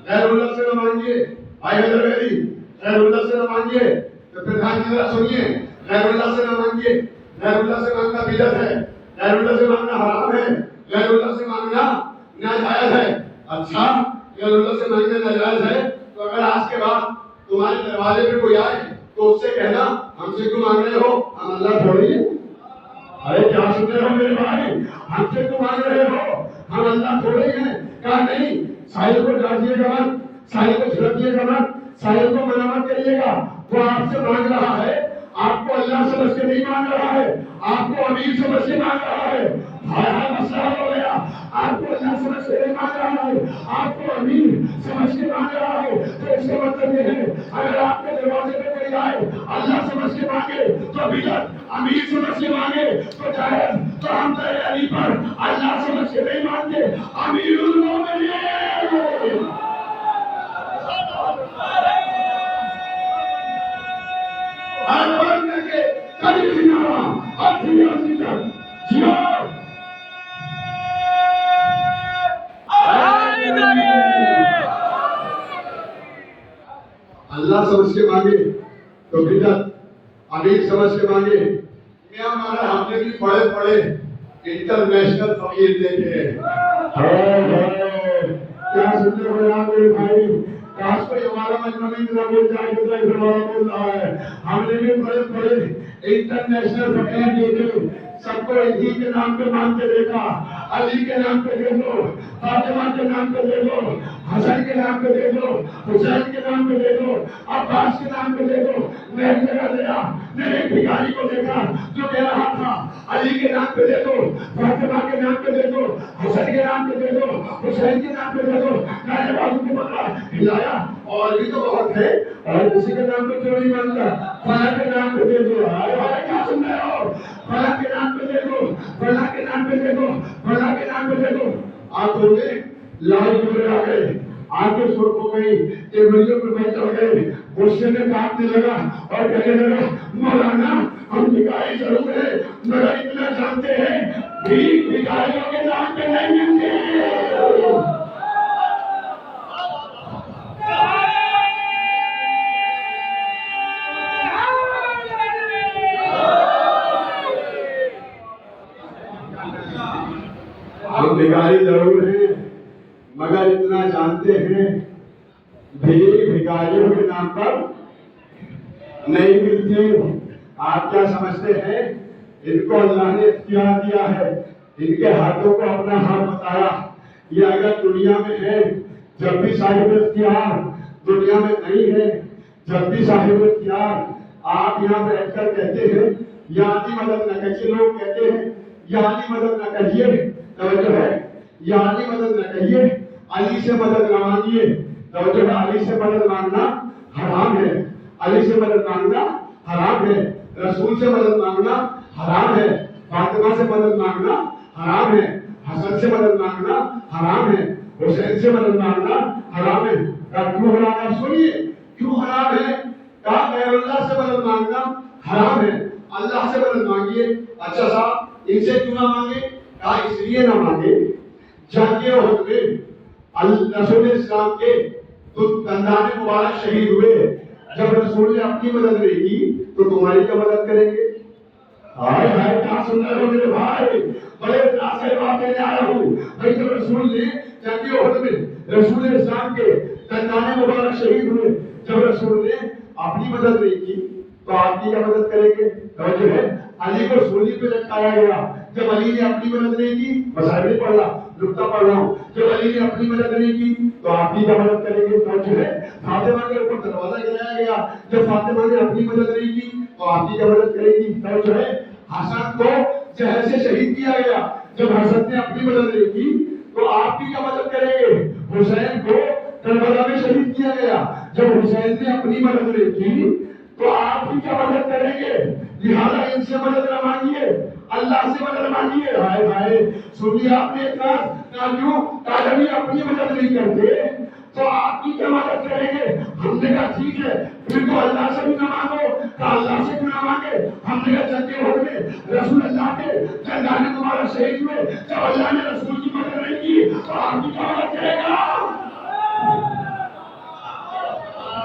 غیر اللہ سے نہ مانگیے۔ بھائی حیدر علی، غیر اللہ سے نہ مانگیے۔ تو پردھان جی ذرا سنیے، غیر اللہ سے نہ مانگیے، غیر اللہ سے مانگنا بدعت ہے، غیر اللہ سے مانگنا حرام ہے، غیر اللہ سے مانگنا ناجائز ہے۔ اچھا، غیر اللہ سے مانگنا ناجائز ہے تو اگر آج کے بعد تمہارے دروازے پہ کوئی آئے تو اس سے کہنا ہم سے کیوں مانگ رہے ہو، ہم اللہ تھوڑی ہیں۔ ارے کیا سن رہے ہو میرے بھائی، ہم سے کیوں مانگ رہے ہو، ہم اللہ تھوڑی ہیں۔ کہا نہیں، ساحل کو ڈانٹیے گا مت، ساحل کو چھڑکیے گا مت، ساحل کو منع مت کریے گا، وہ آپ سے مانگ رہا ہے، آپ کو اللہ سمجھ کے نہیں مانگ رہا ہے، آپ کو امیر سمجھ کے مانگ رہا ہے۔ ہاں مسئلہ ہو گیا، آپ کو اللہ سمجھ کے نہیں مانگ رہا ہے، آپ کو امیر سمجھ کے مانگ رہا ہے۔ تو اس کا مطلب یہ ہے اگر آپ کے دروازے پہ کوئی آئے اللہ سمجھ کے مانگے تو بدعت، امیر سمجھ کے مانگے تو جائز۔ تو ہم تیرے علی پر اللہ سمجھ کے نہیں مانگے، امیر المومنین۔ اللہ سمجھ کے مانگے تو بدعت، امیر سمجھ کے مانگے۔ میاں مانا ہم نے بھی پڑھے انٹرنیشنل فقیر دیکھے۔ کیا سنتے ہو یار میرے بھائی، کاش کوئی ہمارا مجمع میں اتنا بول جائے جتنا ادھر والا بول رہا ہے۔ ہم نے بھی پڑھے انٹرنیشنل فقیر دیکھے، سب کو علی کے نام پہ مانتے دیکھا، علی کے نام پہ دے دو، فاطمہ کے نام پہ دے دو، حسن کے نام پہ دے دو، حسین کے نام پہ دے دو، عباس کے نام پہ دے دو۔ میں ایک جگہ گیا، میں ایک بھکاری کو دیکھا جو کہہ رہا تھا علی کے نام پہ دے دو، فاطمہ کے نام پہ دے دو، حسن کے نام پہ دے دو، حسین کے نام پہ دے دو۔ میں نے بازو کو پکڑا ہلایا، اور بھی تو بہت ہے، اور کسی کے نام پہ کیوں نہیں مانتا، فلاں کے نام پہ دے دو۔ ارے بھائی کیا سن رہے ہو، فلاں کے نام پہ دے دو، فلاں کے نام پہ دے دو، فلاں کے نام پہ دے دو۔ آنکھوں میں لال جملے آ گئے، آنکھیں سرخ ہو گئی، ٹیبلیوں پہ بیٹھ چڑھ گئے، غصے میں کاٹنے لگا اور کہنے لگا مولانا ہم بھکاری ضرور ہیں مگر اتنا جانتے ہیں بھیک بھکاریوں کے نام پہ نہیں ملتے ہیں۔ ہم بھکاری ضرور ہیں مگر اتنا جانتے ہیں بھیک بھکاریوں کے نام پر نہیں ملتے۔ آپ کیا سمجھتے ہیں ان کو اللہ نے اختیار دیا ہے، ان کے ہاتھوں کو اپنا ہاتھ بتایا، یہ اگر دنیا میں ہے جب بھی صاحب اختیار دنیا میں نہیں ہے، جب بھی صاحب اختیار آپ یہاں بیٹھ کر کہتے ہیں یا علی مدد نہ کہیے، لوگ کہتے ہیں یا علی مدد نہ کہیے، توجہ ہے، یا علی مدد نہ کہیے، علی سے مدد نہ مانگیے، توجہ ہے، علی سے مدد مانگنا حرام ہے، علی سے مدد مانگنا حرام ہے، رسول سے مدد مانگنا حرام ہے، فاطمہ سے مدد مانگنا حرام ہے، حسن سے مدد مانگنا حرام ہے، حسین سے مدد مانگنا حرام ہے۔ کیوں حرام ہے؟ سنیے کیوں حرام ہے؟ کہا غیر اللہ سے مدد مانگنا حرام ہے، اللہ سے مدد مانگیے۔ اچھا صاحب ان سے کیوں نہ مانگے؟ کہا اس لیے نہ مانگے جنگ احد میں رسول اسلام کے دندان مبارک شہید ہوئے، جب رسول نے اپنی مدد نہیں کی تو تمہاری کیا مدد کریں گے؟ ہائے ہائے کیا سن رہے ہو میرے بھائی، بڑے اطلاع سے بات دینے آیا ہوں بھائی۔ جب رسول نے جنگ احد میں رسول اسلام کے دندان مبارک شہید ہوئے، جب رسول نے اپنی مدد نہیں کی تو آپ کی کیا مدد کریں گے؟ توجہ ہے، علی کو سولی پہ لٹکایا گیا، جب علی نے اپنی مدد نہیں کی، مسائل نہیں پڑھ رہا، نقطہ پڑھ رہا ہوں، جب علی نے اپنی مدد نہیں کی تو آپ کی کیا مدد کریں گے؟ تو جو ہے فاطمہ کے اوپر دروازہ گرایا گیا، جب فاطمہ نے اپنی مدد نہیں کی تو آپ کی کیا مدد کرے گی؟ تو جو ہے حسن کو زہر سے شہید کیا گیا، جب حسن نے اپنی مدد نہیں کی تو آپ کی کیا مدد کریں گے؟ حسین کو کربلا میں شہید کیا گیا، جب حسین نے اپنی مدد نہیں کی تو آپ کی کیا مدد کریں گے؟ لہٰذا ان سے مدد نہ مانگیے، اللہ سے مدد مانگیے۔ ہائے ہائے، سنیے آپ نے اعتراض کہا، کیوں؟ کہا جب اپنی مدد نہیں کرتے تو آپ کی کیا مدد کریں گے؟ ہم نے کہا ٹھیک ہے، پھر تو اللہ سے بھی نہ مانگو۔ کہا اللہ سے بھی نہ مانگے، ہم نے کہا جنگ احد میں رسول اللہ کے جنگان مبارک شہید ہوئے، جب اللہ نے رسول کی مدد نہیں کی تو آپ کی کیا مدد کرے گا؟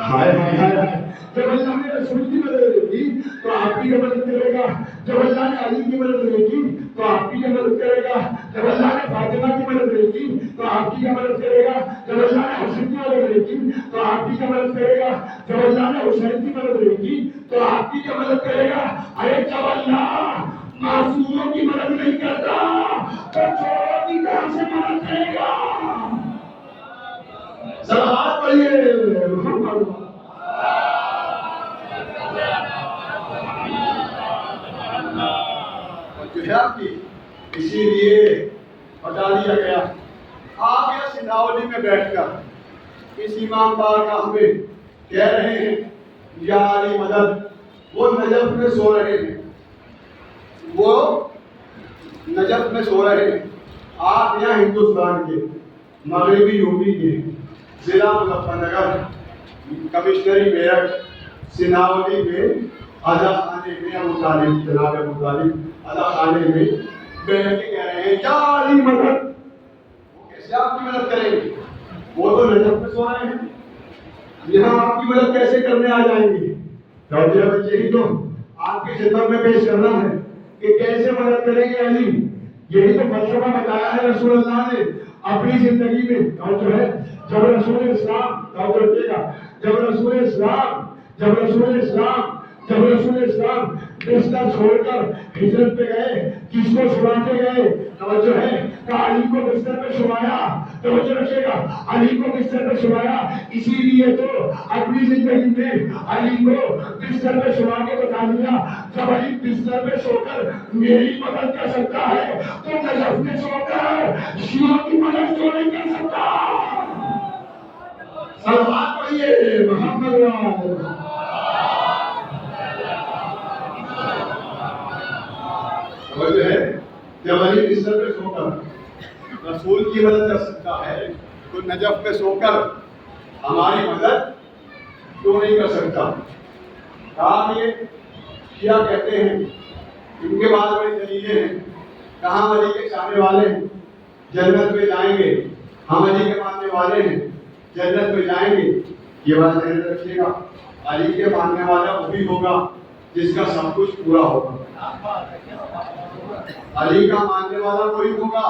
ہائے ہائے ہائے، جب اللہ نے رسول کی مدد نہیں کی تو آپ کی کیا مدد کرے گا؟ جب اللہ نے علی کی مدد نہیں کی تو آپ کی کیا مدد کرے گا؟ جب اللہ نے فاطمہ کی مدد نہیں کی تو آپ کی کیا مدد کرے گا؟ جب اللہ نے حسن کی مدد نہیں کی تو آپ کی کیا مدد کرے گا؟ جب اللہ نے حسین کی مدد نہیں کی تو آپ کی کیا مدد کرے گا؟ ارے جب اللہ معصوموں کی مدد نہیں کرتا تو چوروں کی کہاں سے مدد کرے گا؟ صلوات پڑھیے محمد۔ جو ہے آپ کی اسی لیے بتا دیا گیا، آپ یا سندھاولی میں بیٹھ کر اس امام بار کا ہمیں کہہ رہے ہیں یا علی مدد، وہ نجف میں سو رہے ہیں، وہ نجف میں سو رہے ہیں، آپ یہاں ہندوستان کے مغربی یوپی کے ضلع مظفر نگر کمشنری میرٹھ سندھاولی میں ادا خانے میں ابو طالب، جناب ابو طالب ادا خانے میں بیٹھ کے کہہ رہے ہیں یا علی مدد۔ وہ کیسے آپ کی مدد کریں گے؟ وہ تو نجف میں سو رہے ہیں، یہاں آپ کی مدد کیسے کرنے آ جائیں گے؟ بچے ہی تو آپ کی خدمت میں پیش کرنا ہے کہ کیسے مدد کریں گے علی۔ یہی تو فلسفہ بتایا ہے رسول اللہ نے اپنی زندگی میں، اور جو ہے جب رسول اسلام بستر چھوڑ کر ہجرت پہ گئے، کس کو سلاتے گئے؟ توجہ ہے کہ علی کو بستر پہ سلایا، توجہ رکھیے گا، علی کو بستر پہ سلایا، اسی لیے تو اپنی زندگی میں علی کو بستر پہ سلا کے بتا دیا جب علی بستر پہ سو کر میری مدد کر سکتا ہے تو نجف میں سو کر شیعوں کی مدد کیوں نہیں کر سکتا؟ صلوات پڑھیے محمد۔ جو ہے جب علی بستر پہ سو کر رسول کی مدد کر سکتا ہے تو نجف پہ سو کر ہماری مدد کیوں نہیں کر سکتا؟ کہا یہ شیعہ کہتے ہیں، ان کے بعد بڑی دلیلیں ہیں، کہاں علی کے چاہنے والے ہیں جنت میں جائیں گے، ہم علی کے ماننے والے ہیں جنت میں جائیں گے۔ یہ بات ذہن رکھیے گا، علی کے ماننے والا وہی ہوگا جس کا سب کچھ پورا ہوگا، علی کا ماننے والا وہی ہوگا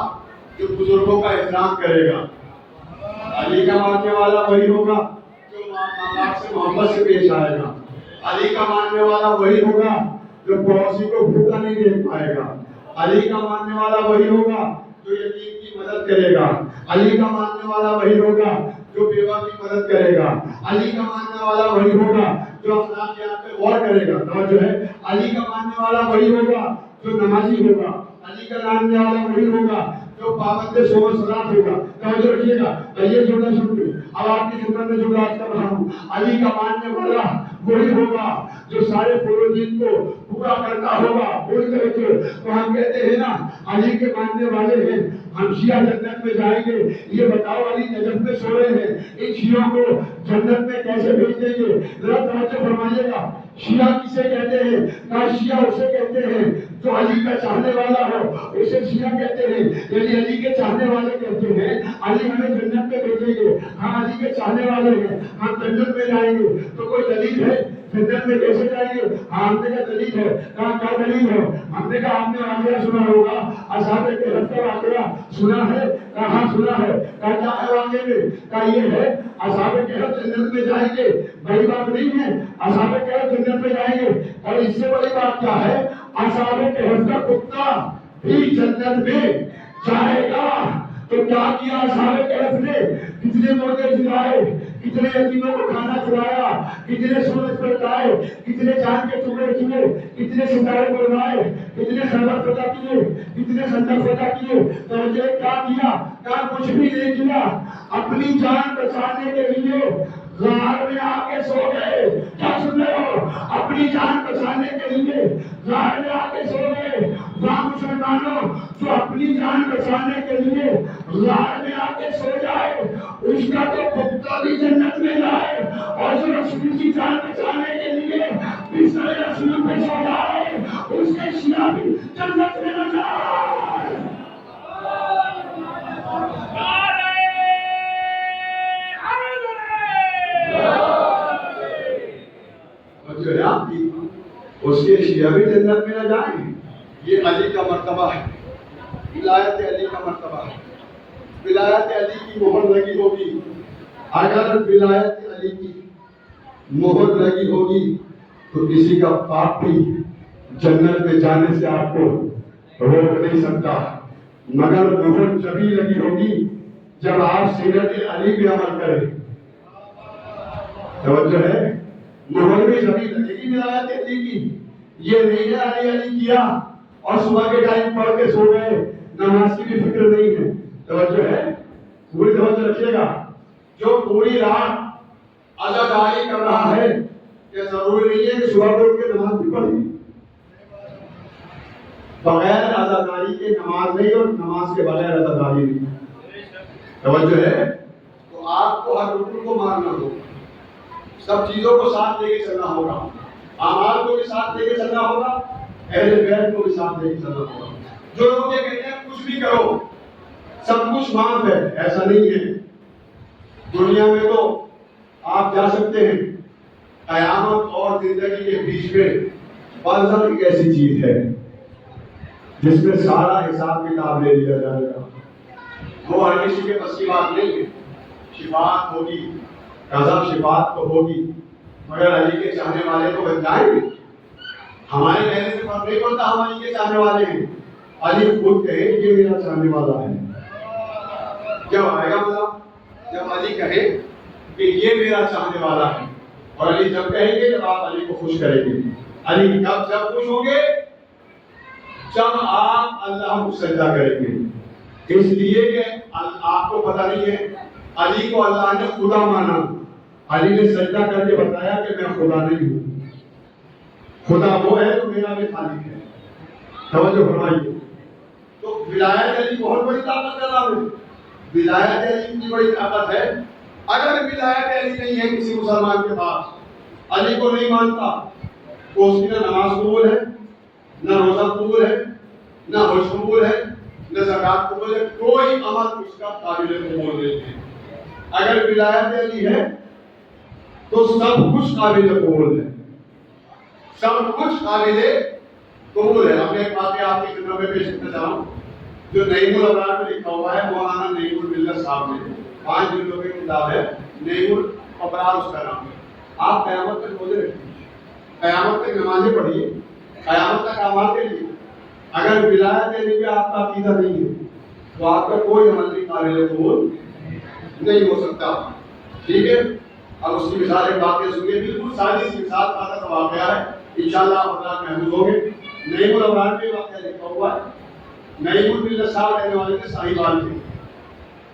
جو بزرگوں کا احترام کرے گا، علی کا ماننے والا وہی ہوگا جو ماں باپ سے محبت سے پیش آئے گا، علی کا ماننے والا وہی ہوگا جو پڑوسی کو بھوکا نہیں دیکھ پائے گا، علی کا ماننے والا وہی ہوگا جو یتیم کی مدد کرے گا، علی کا ماننے والا وہی ہوگا جو بیوہ کی مدد کرے گا، علی کا ماننے والا وہی ہوگا جو اخلاقیات پہ غور کرے گا، جو ہے علی کا ماننے والا وہی ہوگا جو نمازی ہوگا، علی کا ماننے والا وہی ہوگا جو پابند صوم صلات ہوگا۔ توجہ رکھیے گا، یہ جملہ سن لیں، اب آپ کی خدمت میں جملہ کر رہا ہوں، علی کا ماننے والا وہی ہوگا جو سارے فروضین کو پورا کرتا ہوگا۔ بول کر تو ہم کہتے ہیں نا علی کے ماننے والے ہیں، ہم شیعہ جنت میں جائیں گے، یہ بتاؤ علی نجف میں سو رہے ہیں، ان شیعوں کو جنت میں کیسے بھیج دیں گے؟ ذرا توجہ فرمائیے گا، شیعہ کسے کہتے ہیں؟ کہا شیعہ اسے کہتے ہیں جو علی کا چاہنے والا ہو، اسے شیعہ کہتے ہیں، یعنی علی کے چاہنے والے کہتے ہیں علی ہمیں جنت میں بھیجیں گے، ہم علی کے چاہنے والے ہیں، ہم جنت میں جائیں گے۔ تو کوئی دلیل ہے جنت میں کیسے جائیں گے؟ ہم نے کہا دلیل ہے۔ کہا کیا دلیل ہے؟ ہم نے کہا آپ نے واقعہ سنا ہوگا، اصحاب کہف کا واقعہ سنا ہے؟ کہا ہاں سنا ہے۔ کہا کیا ہے واقعے میں؟ کہا یہ ہے اصحاب کہف جنت میں جائیں گے، بڑی بات نہیں ہے، اصحاب کہف جنت میں جائیں گے، اور اس سے بڑی بات کیا ہے؟ اصحاب کہف کا کتا بھی جنت میں جائے گا۔ تو کیا کیا اصحاب کہف نے؟ کتنے مردے جلائے، کتنے یتیموں کو کھانا کھلایا، کتنے سورج پر لائے، کتنے چاند کے ٹکڑے کیے، کتنے ستارے بنوائے، کتنے خیبر فتح کیے، کتنے خندق فتح کیے۔ توجہ کیا کیا؟ کیا کچھ بھی نہیں کیا، اپنی جان بچانے کے لیے غار میں آ کے سو گئے۔ کیا سن رہے ہو؟ اپنی جان بچانے کے لیے غار میں آ کے سو گئے۔ وہاں مسلمانوں جو اپنی جان بچانے کے لیے غار میں آ کے سو جائے، اس کا تو کتا بھی جنت میں جائے، اور جو رسول کی جان بچانے کے لیے بستر رسول پہ سو جائے، اس کے شیعہ بھی جنت میں نہ جائے۔ جو ہے آپ کی اس کے شیعہ بھی جنت میں نہ جائیں، یہ علی کا مرتبہ ہے، ولایت علی کا مرتبہ ہے۔ ولایت علی کی مہر لگی ہوگی، اگر ولایت علی کی مہر لگی ہوگی تو کسی کا پاپ بھی جنت میں جانے سے آپ کو روک نہیں سکتا، مگر مہر جبھی لگی ہوگی جب آپ سیرت علی پہ عمل کریں۔ توجہ ہے، مہر بھی جبھی لگے گی ولایت علی کی۔ یہ نہیں ہے علی علی کیا اور صبح کے ٹائم پڑھ کے سو گئے، نماز کی بھی فکر نہیں ہے۔ توجہ ہے، پوری توجہ رکھیے گا۔ جو پوری رات عزاداری کر رہا ہے، یہ ضروری نہیں ہے کہ صبح اٹھ کے نماز بھی پڑھے۔ بغیر عزاداری کے نماز نہیں، اور نماز کے بغیر عزاداری نہیں۔ توجہ ہے، تو آپ کو ہر رکن کو ماننا ہوگا، سب چیزوں کو ساتھ لے کے چلنا ہوگا، اعمال کو بھی ساتھ لے کے چلنا ہوگا، اہل بیت کو بھی ساتھ لے کے چلنا ہوگا۔ جو لوگ یہ کہتے ہیں کچھ بھی کرو سب کچھ معاف ہے، ایسا نہیں ہے۔ دنیا میں تو آپ جا سکتے ہیں، قیامت اور زندگی کے بیچ میں برزخ ایک ایسی چیز ہے جس میں سارا حساب کتاب لے لیا جائے گا۔ وہ ہر کسی کے بس کی بات نہیں ہے۔ شفاعت ہوگی، غضب شفاعت تو ہوگی، مگر علی کے چاہنے والے تو بن جائیں گے۔ ہمارے کہنے سے فرق نہیں پڑتا ہم علی کے چاہنے والے ہیں، علی خود کہے یہ میرا چاہنے والا ہے۔ جب آئے گا مطلب جب علی کہے کہ یہ میرا چاہنے والا ہے، اور علی جب کہیں گے جب آپ علی کو خوش کریں گے۔ علی جب خوش ہوں گے جب آپ اللہ کو سجدہ کریں گے، اس لیے کہ آپ کو پتہ نہیں ہے علی کو اللہ نے خدا مانا، علی نے سجدہ کر کے بتایا کہ میں خدا نہیں ہوں، خدا وہ ہے تو میرا بھی خالق ہے۔ توجہ فرمائیے، تو ولایت علی بہت بڑی طاقت کا نام ہے۔ ولایت علی کی بڑی طاقت ہے۔ اگر ولایت علی نہیں ہے کسی مسلمان کے پاس، علی کو نہیں مانتا، تو اس کی نہ نماز قبول ہے، نہ روزہ قبول ہے، نہ حج قبول ہے، نہ زکات قبول ہے، کوئی عمل اس کا قابل قبول نہیں ہے۔ اگر ولایت علی ہے تو سب کچھ قابل قبول ہے، سب کچھ قابل قبول ہے۔ اب ایک واقعہ آپ کی خدمت میں پیش کرنا چاہتا ہوں، جو نعیم الابرار میں لکھا ہوا ہے، مولانا نعیم الملت صاحب نے، 5 جلدوں کی کتاب ہے، نعیم الابرار اس کا نام ہے۔ آپ قیامت تک روزے رکھیے، قیامت تک نمازیں پڑھیے، قیامت تک اعمال کریے۔ اگر ولایت علی پہ آپ کا عقیدہ نہیں ہے تو آپ کا کوئی عمل بھی قابل قبول نہیں ہو سکتا۔ ٹھیک ہے، اب اس کی مثال ایک واقعہ سنیے، بالکل سادی سی مثال کا واقعہ ہے، انشاءاللہ آپ حضرات محفوظ ہوں گے۔ نعیم الابرار میں واقعہ لکھا ہوا ہے، نعیم الملت صاحب رہنے والے تھے ساہیوال کے،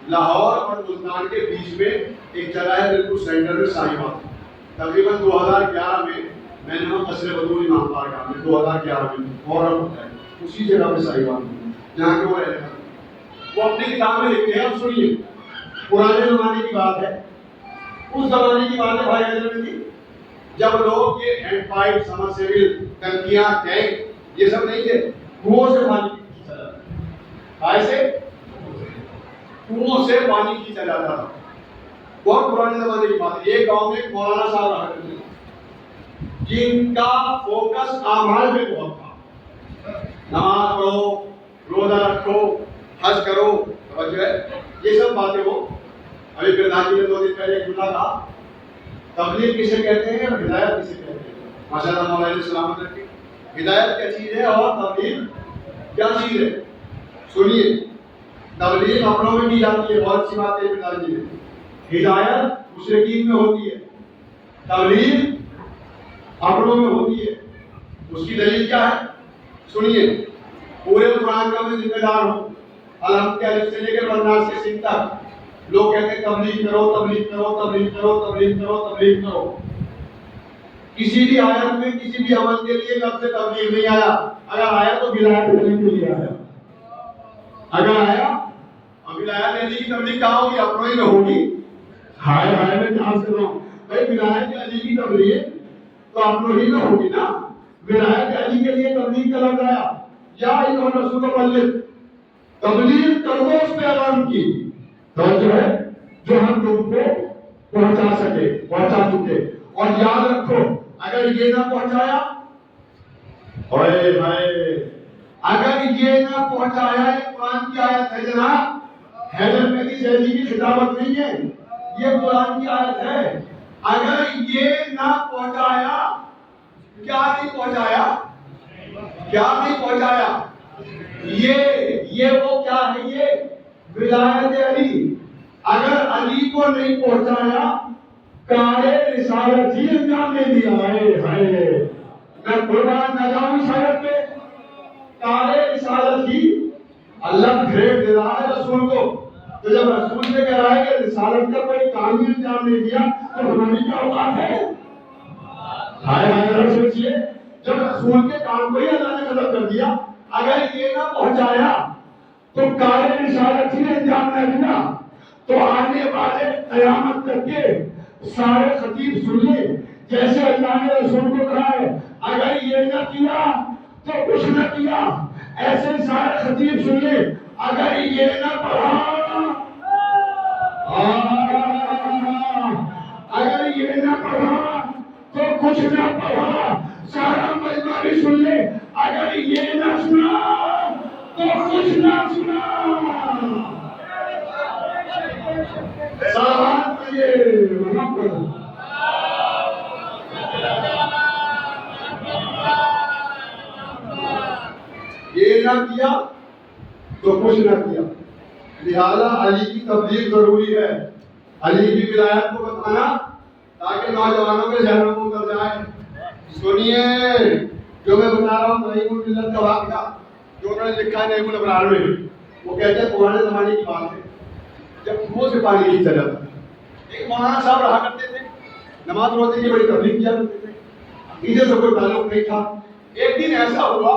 لاہور اور ملتان کے بیچ میں ایک جگہ ہے، بالکل سینٹر میں ساہیوال۔ تقریباً 2011 میں نے وہاں قصر بدور امام بارگاہ میں 2011 میں محرم ہوتا ہے، اسی جگہ پہ ساہیوال میں جہاں کے وہ رہتے ہیں۔ وہ اپنی کتاب میں لکھتے ہیں، اب سنیے، پرانے زمانے کی بات ہے، اس زمانے کی بات ہے بھائی حضرت کی، جب لوگ یہ ہینڈ پائپ، سمرسیبل، ٹنکیاں، ٹینک یہ سب نہیں تھے، کنووں سے پانی کھینچا جاتا تھا، ایسے کنووں سے پانی کھینچا جاتا تھا۔ بہت پرانے زمانے کی بات ہے۔ ایک گاؤں میں ایک مولانا صاحب رہا کرتے تھے جن کا فوکس اعمال میں بہت تھا، نماز پڑھو، روزہ رکھو، حج کرو، توجہ ہے، یہ سب باتیں وہ ابھی پردھان جی نے 2 دن پہلے ایک جملہ کہا، تبلیغ کسے کہتے ہیں اور ہدایت کسے کہتے ہیں؟ ماشاء اللہ مولا علیہ السلام نے ہدایت کیا چیز ہے اور تبلیغ کیا چیز ہے؟ سنیے، تبلیغ اپنوں میں کی جاتی ہے، بہت سی بات ہے پتہ جی، ہدایت مشرکین میں ہوتی ہے، تبلیغ اپنوں میں ہوتی ہے۔ اس کی دلیل کیا ہے؟ سنیے، پورے قرآن کا میں ذمہ دار ہوں، الحمد کے الف سے لے کر والناس کے سین تک لوگ کہتے ہیں تبلیغ کرو تبلیغ کرو تبلیغ کرو تبلیغ کرو تبلیغ کرو۔ کسی بھی آیت میں کسی بھی عمل کے لیے لفظ تبلیغ نہیں آیا، اگر آیا تو ولایت دینے کے لیے آیا، اگر آیا اب ولایت علی کی تبلیغ کہاں ہوگی؟ اپنوں ہی میں ہوگی۔ ہائے ہائے میں جان سے رہا ہوں بھائی، ولایت علی کی تبلیغ تو اپنوں ہی میں ہوگی نا۔ ولایت علی کے لیے تبلیغ کا لفظ آیا، یا ایھا الرسول بلغ، تبلیغ کر دو اس پیغام کی، تو جو ہے جو ہم لوگوں کو پہنچا سکے، پہنچا چکے۔ اور یاد رکھو، اگر یہ نہ پہنچایا، اوئے ہائے، اگر یہ نہ پہنچایا، یہ قرآن کی آیت ہے جناب، حیدر مہدی ذیلی کی خطابت نہیں ہے، یہ قرآن کی آیت ہے۔ اگر یہ نہ پہنچایا، کیا نہیں پہنچایا؟ کیا نہیں پہنچایا؟ یہ وہ کیا ہے؟ یہ ولایت علی۔ اگر علی کو نہیں پہنچایا، کارے رسالت ہی انجام نہیں دیا۔ ہے میں قربان نہ جاؤں اس آیت پہ، کارے رسالت ہی اللہ گریڈ دے رہا ہے رسول کو۔ تو جب رسول سے کہہ رہا ہے کہ رسالت کا کوئی کام ہی انجام نہیں دیا، تو ہماری کیا اوقات ہے؟ ہائے ہائے ذرا سوچیے، جب رسول کے کام کو ہی اللہ نے ختم کر دیا، اگر یہ نہ پہنچایا تو کارے رسالت ہی انجام نہ دیا، تو آنے والے قیامت تک کے سارے خطیب سن لیں، جیسے اللہ نے رسول کو کہا ہے اگر یہ نہ کیا تو کچھ نہ کیا، ایسے سارے خطیب سن لیں، اگر یہ نہ پڑھا، اگر یہ نہ پڑھا تو کچھ نہ پڑھا، سارا مجمع بھی سن لے، اگر یہ نہ سنا تو کچھ نہ سنا۔ سلامات یہ نہ کیا تو کچھ نہ کیا، لہذا علی کی تبلیغ ضروری ہے، علی کی ولایت کو بتانا تاکہ نوجوانوں کے ذہنوں کو اتر جائے۔ سنیے، جو میں بتا رہا ہوں نعیم الملت کا واقعہ جو انہوں نے لکھا ہے نعیم الابرار میں، وہ کہتے ہیں پرانے زمانے کی بات ہے، جب کنویں سے پانی نہیں چلا تھا، ایک مولانا صاحب رہا کرتے تھے، نماز روزے کی بڑی تبلیغ کیا کرتے تھے، عقیدے سے کوئی تعلق نہیں تھا۔ ایک دن ایسا ہوا،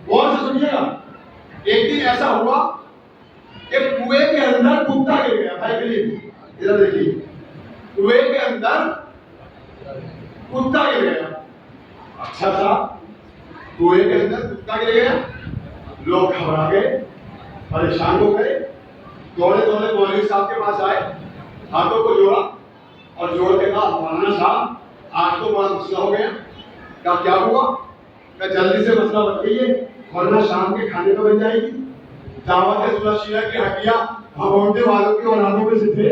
غور سے سنیے گا، ایک دن ایسا ہوا کہ کنویں کے اندر کتا گر گیا۔ بھائی کلیپ ادھر دیکھیے، کنویں کے اندر کتا گر گیا۔ اچھا تھا، کنویں کے اندر کتا گر گیا، لوگ گھبرا گئے، پریشان ہو گئے، دوڑے دوڑے مولوی صاحب کے پاس آئے، ہاتھوں کو جوڑا اور جوڑ کے کہا مولانا صاحب آج تو بڑا مسئلہ ہو گیا۔ کہا کیا ہوا؟ کہ جلدی سے مسئلہ بتائیے ورنہ شام کے کھانے تو بن جائے گی۔ دعوت صلح شیرہ کی ہڈیاں بھگوڑنے والوں کی اولادوں میں سے تھے۔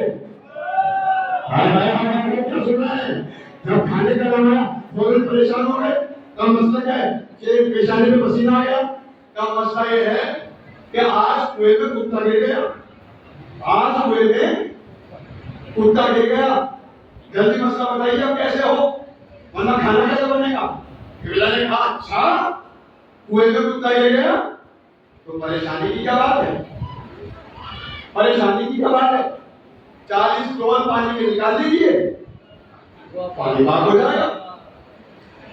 کیا سنا ہے؟ جب کھانے کا لگا فوراً پریشان ہو گئے۔ کب مسئلہ کیا ہے کہ پیشانی میں پسینہ آ گیا؟ کب مسئلہ یہ ہے کہ آج کنویں میں کتا گر گیا، آج کنویں میں کتا گر گیا، جلدی مسئلہ بتائیے اب کیسے ہو ورنہ کھانا کیسے بنے گا؟ قبلہ نے کہا اچھا کنویں میں کتا گر گیا تو پریشانی کی کیا بات ہے؟ پریشانی کی کیا بات ہے؟ 40 ڈول پانی میں نکال دیجیے، پانی پاک ہو جائے گا۔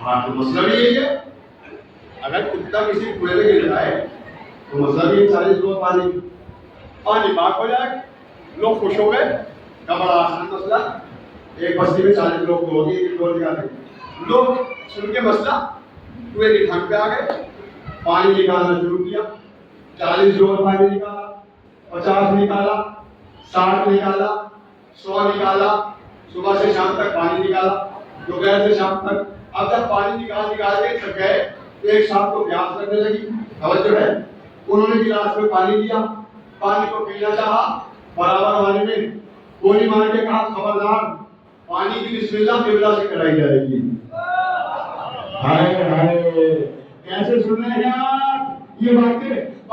ہاں تو مسئلہ بھی یہی ہے، اگر کتا کسی کنویں میں گر جائے تو مسئلہ بھی 40 ڈول پانی پاک ہو جائے گا۔ لوگ خوش ہو گئے، کا بڑا آسان مسئلہ، ایک بستی میں 40 لوگ تو ہوگی، ایک ڈول نکال دیں۔ لوگ سن کے مسئلہ کنویں کی ڈھنگ پہ آ گئے، پانی نکالنا شروع کیا، 40 ڈول پانی نکالا، 50 نکالا، 60 نکالا، 100 نکالا، صبح سے شام تک پانی نکالا، دوپہر سے شام تک۔ اب جب پانی نکال کے تھک گئے تو ایک صاحب کو پیاس لگنے لگی، توجہ ہے، انہوں نے گلاس میں پانی لیا، پانی کو پینا چاہا، برابر والے نے گولی مار کے کہا خبردار پانی کی بسم اللہ قبلہ سے کرائی جائے گی۔ ہائے ہائے کیسے سن رہے ہیں آپ یہ باتیں؟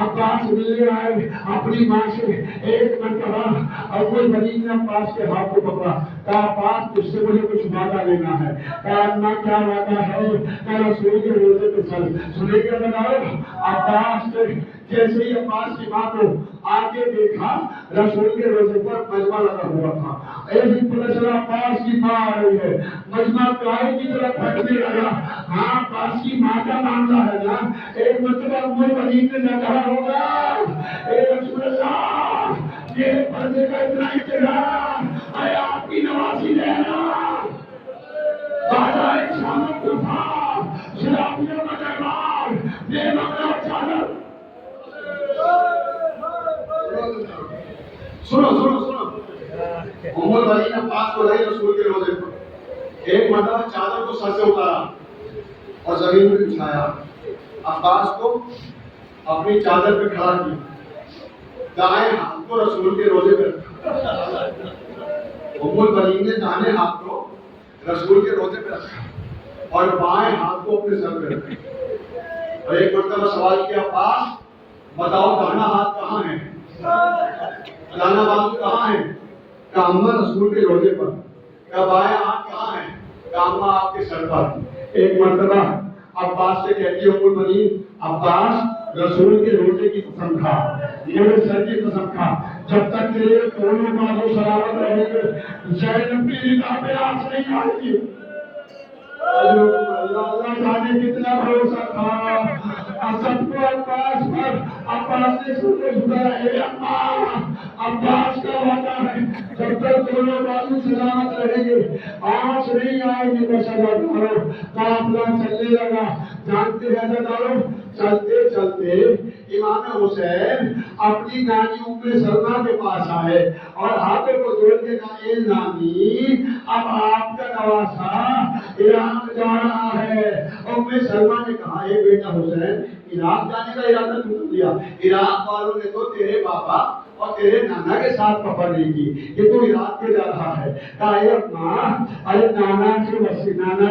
عباس ملنے آئے اپنی ماں سے. ایک مرتبہ اول ولید نے عباس کے ہاتھ کو پکڑا, کہا عباس تجھ سے مجھے کچھ وعدہ لینا ہے. کہا اماں کیا وعدہ ہے؟ کہا رسول کے روزے پہ چل. سنے کیا بتاؤ؟ عباس نے جیسے ہی عباس کی ماں کو آگے دیکھا, رسول کے روزے پر مجمع لگا ہوا تھا. ایسے پتہ چلا عباس کی ماں آ رہی ہے. مجمع گائے کی طرح پھٹنے لگا. ہاں عباس کی ماں کا معاملہ ہے نا. ایک مرتبہ ام الولید نے کہا ہوگا اے رسول اللہ میرے پردے کا اتنا انتظام, اے آپ کی نوازی لینا. بازار شام کو تھا, شرابیوں کا دربار, بے مغرب اور چادر. سنو سنو سنو, ام الولید عباس کو لائی رسول کے روزے پر. ایک مرتبہ چادر کو سر سے اتارا اور زمین میں بچھایا. عباس کو اپنی چادر پہ کھڑا کیا, دائیں ہاتھ کو رسول کے روزے پہ رکھا. ام الولید نے دائیں ہاتھ کو رسول کے روزے پہ رکھا اور بائیں ہاتھ کو اپنے سر پہ رکھا. اور ایک مرتبہ سوال کیا, عباس بتاؤ دانا ہاتھ کہاں ہے, دانا بازو کہاں ہے؟ کہا اماں رسول کے روزے پر. کہا بائیں ہاتھ کہاں ہے؟ کہا اماں آپ کے سر پر. ایک مرتبہ عباس سے کہتی ہے ام الولید, عباس رسول کے روزے کی قسم کھا, میرے سر کی قسم کھا, جب تک تیرے دونوں بازو سلامت رہیں گے زینب کی نگاہ پہ آنچ نہیں آئے گی. اللہ جانے کتنا بھروسہ تھا سب کو عباس پر. عباس نے سر کو جھکایا, اے اماں عباس کا وعدہ ہے جب تک دونوں بازو سلامت رہیں گے آنچ نہیں آئے گی. بس اللہ تعالیٰ قافلہ چلنے لگا. جانتے ہیں اللہ چلتے چلتے امام حسین اپنی نانی ام سلمہ کے پاس آئے اور ہاتھوں کو جوڑ کے کہا, اے نانی اب آپ کا نواسا عراق جا رہا ہے. ام سلمہ نے کہا, اے بیٹا حسین عراق جانے کا ارادہ کیوں کیا؟ عراق والوں نے تو تیرے بابا اور تیرے نانا کے ساتھ پکڑ نہیں کی کہ تو عراق کے جا رہا ہے. کہا اے اپنا, ارے نانا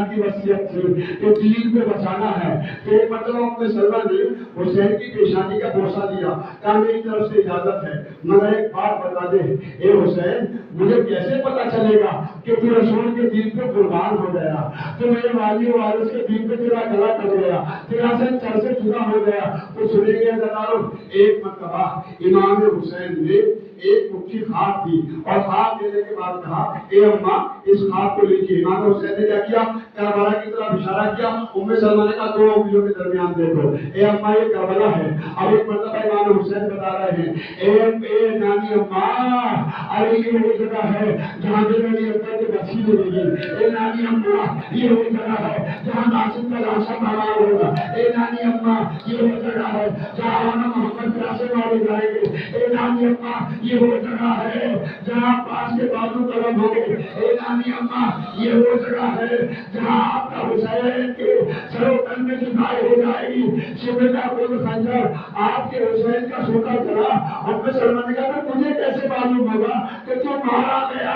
کی وصیت تھی کہ دین کو بچانا ہے. تو ایک مرتبہ ام سلمہ نے حسین کی پیشانی کا بوسہ دیا. کہا میری طرف سے اجازت ہے مگر ایک بات بتا دے اے حسین, مجھے کیسے پتا چلے گا کہ تو رسول کے دین پہ قربان ہو گیا, تو میرے والی وارث کے دین پہ تیرا گلا کٹ گیا, تیرا سر سے جدا ہو گیا. تو سنیں گے ذرا, ایک مرتبہ امام حسین نے ایک مٹھی خاک دی اور خاک دینے کے بعد کہا, اے اماں اس خاک کو لیجیے. امام حسین نے کیا کیا؟ کربلا کی طرف اشارہ کیا. ام سلمہ نے کہا دو انگلیوں کے درمیان دیکھو, اے اماں یہ کربلا ہے. اب ایک مرتبہ امام حسین بتا رہے ہیں, اے نانی اماں, ارے یہ وہ جگہ ہے جہاں میرے ابا کے بچی ملے گی. اے نانی اماں یہ وہ جگہ ہے جہاں قاسم کا لاشا بھرا ہوگا. اے نانی اماں یہ وہ جگہ ہے جہاں محمد پیاسے والے جائیں گے. اے نانی اماں یہ وہ جگہ ہے جہاں پاس کے بازو قلم ہوں گے. اے نانی اماں یہ وہ جگہ ہے جہاں آپ کا حسین کے سروتن میں جدائی ہو جائے گی. شبہ کا کوئی خنجر آپ کے حسین کا سوکا چلا. ام سلمہ نے کہا مجھے کیسے معلوم ہوگا کہ تو مارا گیا؟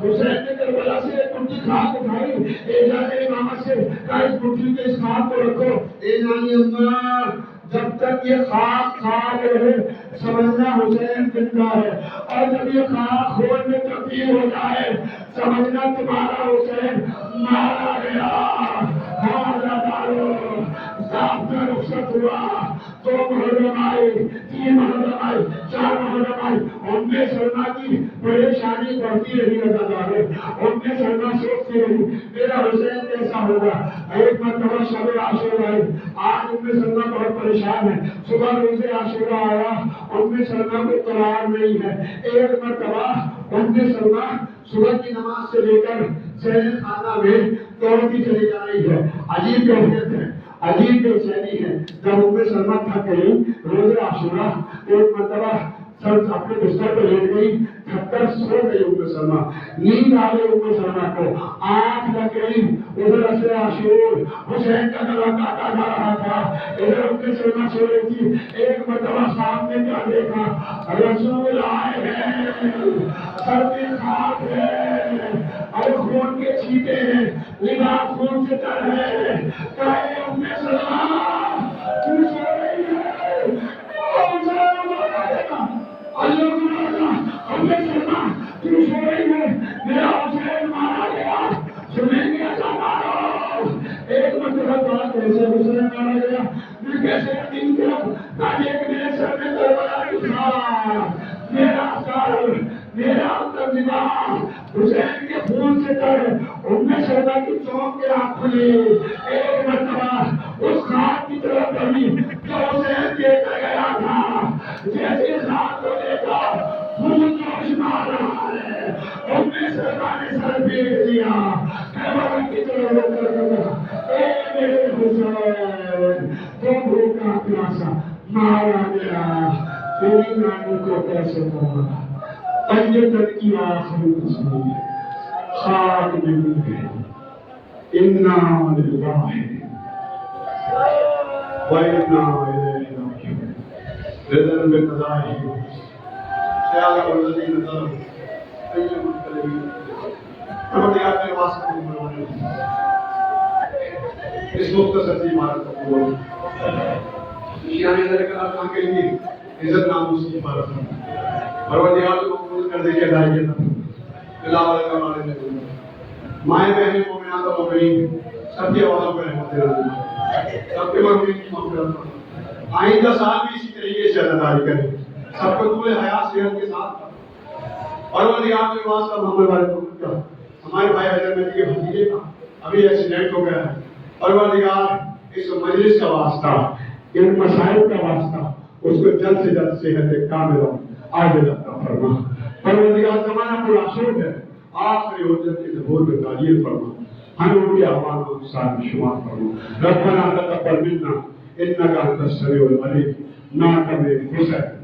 حسین نے کربلا سے ایک مٹھی خاک اٹھائی, اے جانے امامت سے کہا اس مٹھی کے اس خاک کو رکھو. اے نانی اماں جب تک یہ خاک خاک ہے سمجھنا حسین زندہ ہے, اور جب یہ خاک خون میں تبدیل ہو جائے سمجھنا تمہارا حسین مارا گیا. ضابطہ رخصت ہوا, 2 محرم آئے, 3 محرم آئے, 4 محرم آئے. ام سلمہ کی پریشانی بڑھتی رہی. ام سلمہ سوچتی رہی میرا حسین کیسا ہوگا. ایک مرتبہ شب عاشورہ آئی. آج ام سلمہ بہت پریشان ہے. صبح روز عاشورہ آیا, ام سلمہ کو قرار نہیں ہے. ایک مرتبہ ام سلمہ صبح کی نماز سے لے کر سہر خانہ میں دوڑتی چلی جا رہی ہے. عجیب کیفیت ہے, عجیب بے چینی ہے. جب ام سلمہ تھک گئی روز عاشورہ, ایک مرتبہ سر اپنے بستر پہ لیٹ گئی, تھک کر سو گئی ام سلمہ. نیند آ گئی ام سلمہ کو, آنکھ لگ گئی. ادھر عصر عاشور حسین کا گلا کاٹا جا رہا تھا, ادھر ام سلمہ سو رہی تھی. ایک مرتبہ سامنے کیا دیکھا, رسول آئے ہیں, سر پہ خاک ہے اور خون کے چھینٹے ہیں, لباس خون سے تر ہے. کہے ام سلمہ تو سو رہی ہے, میرا سر میرا ترجمہ حسین کے خون سے کر ام سیدہ کی چونک کے آنکھ کھلی ایک مرتبہ اس خاک کی طرف بڑھی جو حسین دے کر گیا تھا جیسے خاک کو لے کر خون جوش مار رہا ہے ام سیدہ نے سر پھیر دیا کعبہ کی طرف رک کر کہا اے میرے حسین تو بھوکا پیاسا مارا گیا تیری نانی کو کیسے مارا طیبت کی آخری تصویر خاک نہیں ہے انا للہ وَإِنَّا إِلَيْهِ رَاجِعُونَ رضا بقضائه خیال الذین ظلموا أي منقلب پروردگار کے واسطے بنوانے اس مختصر سی عبارت کو بولو شیعہ نے ذکر کہا کہ لیے عزت ناموس کی عبارت پروردگار کو قبول کر دے کے ادائیت بلاول کا معنی نہیں مائیں بہنیں مومنات و مومنین سب کے عوام پر رحمت دے سب کے مرحومین کی مغفرت آئندہ سال بھی اسی طریقے سے عزاداری کریں سب کو طول حیات صحت کے ساتھ پروردگار کے واسطہ محمد والے محمد کا ہمارے بھائی حضرت مہدی کے بھتیجے کا ابھی ایکسیڈنٹ ہو گیا ہے پروردگار اس مجلس کا واسطہ ان مسائل کا واسطہ اس کو جلد سے جلد صحت کاملہ عاجل عطا فرما پروردگار زمانہ پر آسود ہے آخری حجت کے ظہور میں تعلیم فرما ہم ان کے اعمال کو ساتھ میں شمار فرما ربنا تقبل منا انك انت السميع العليم نعم حسین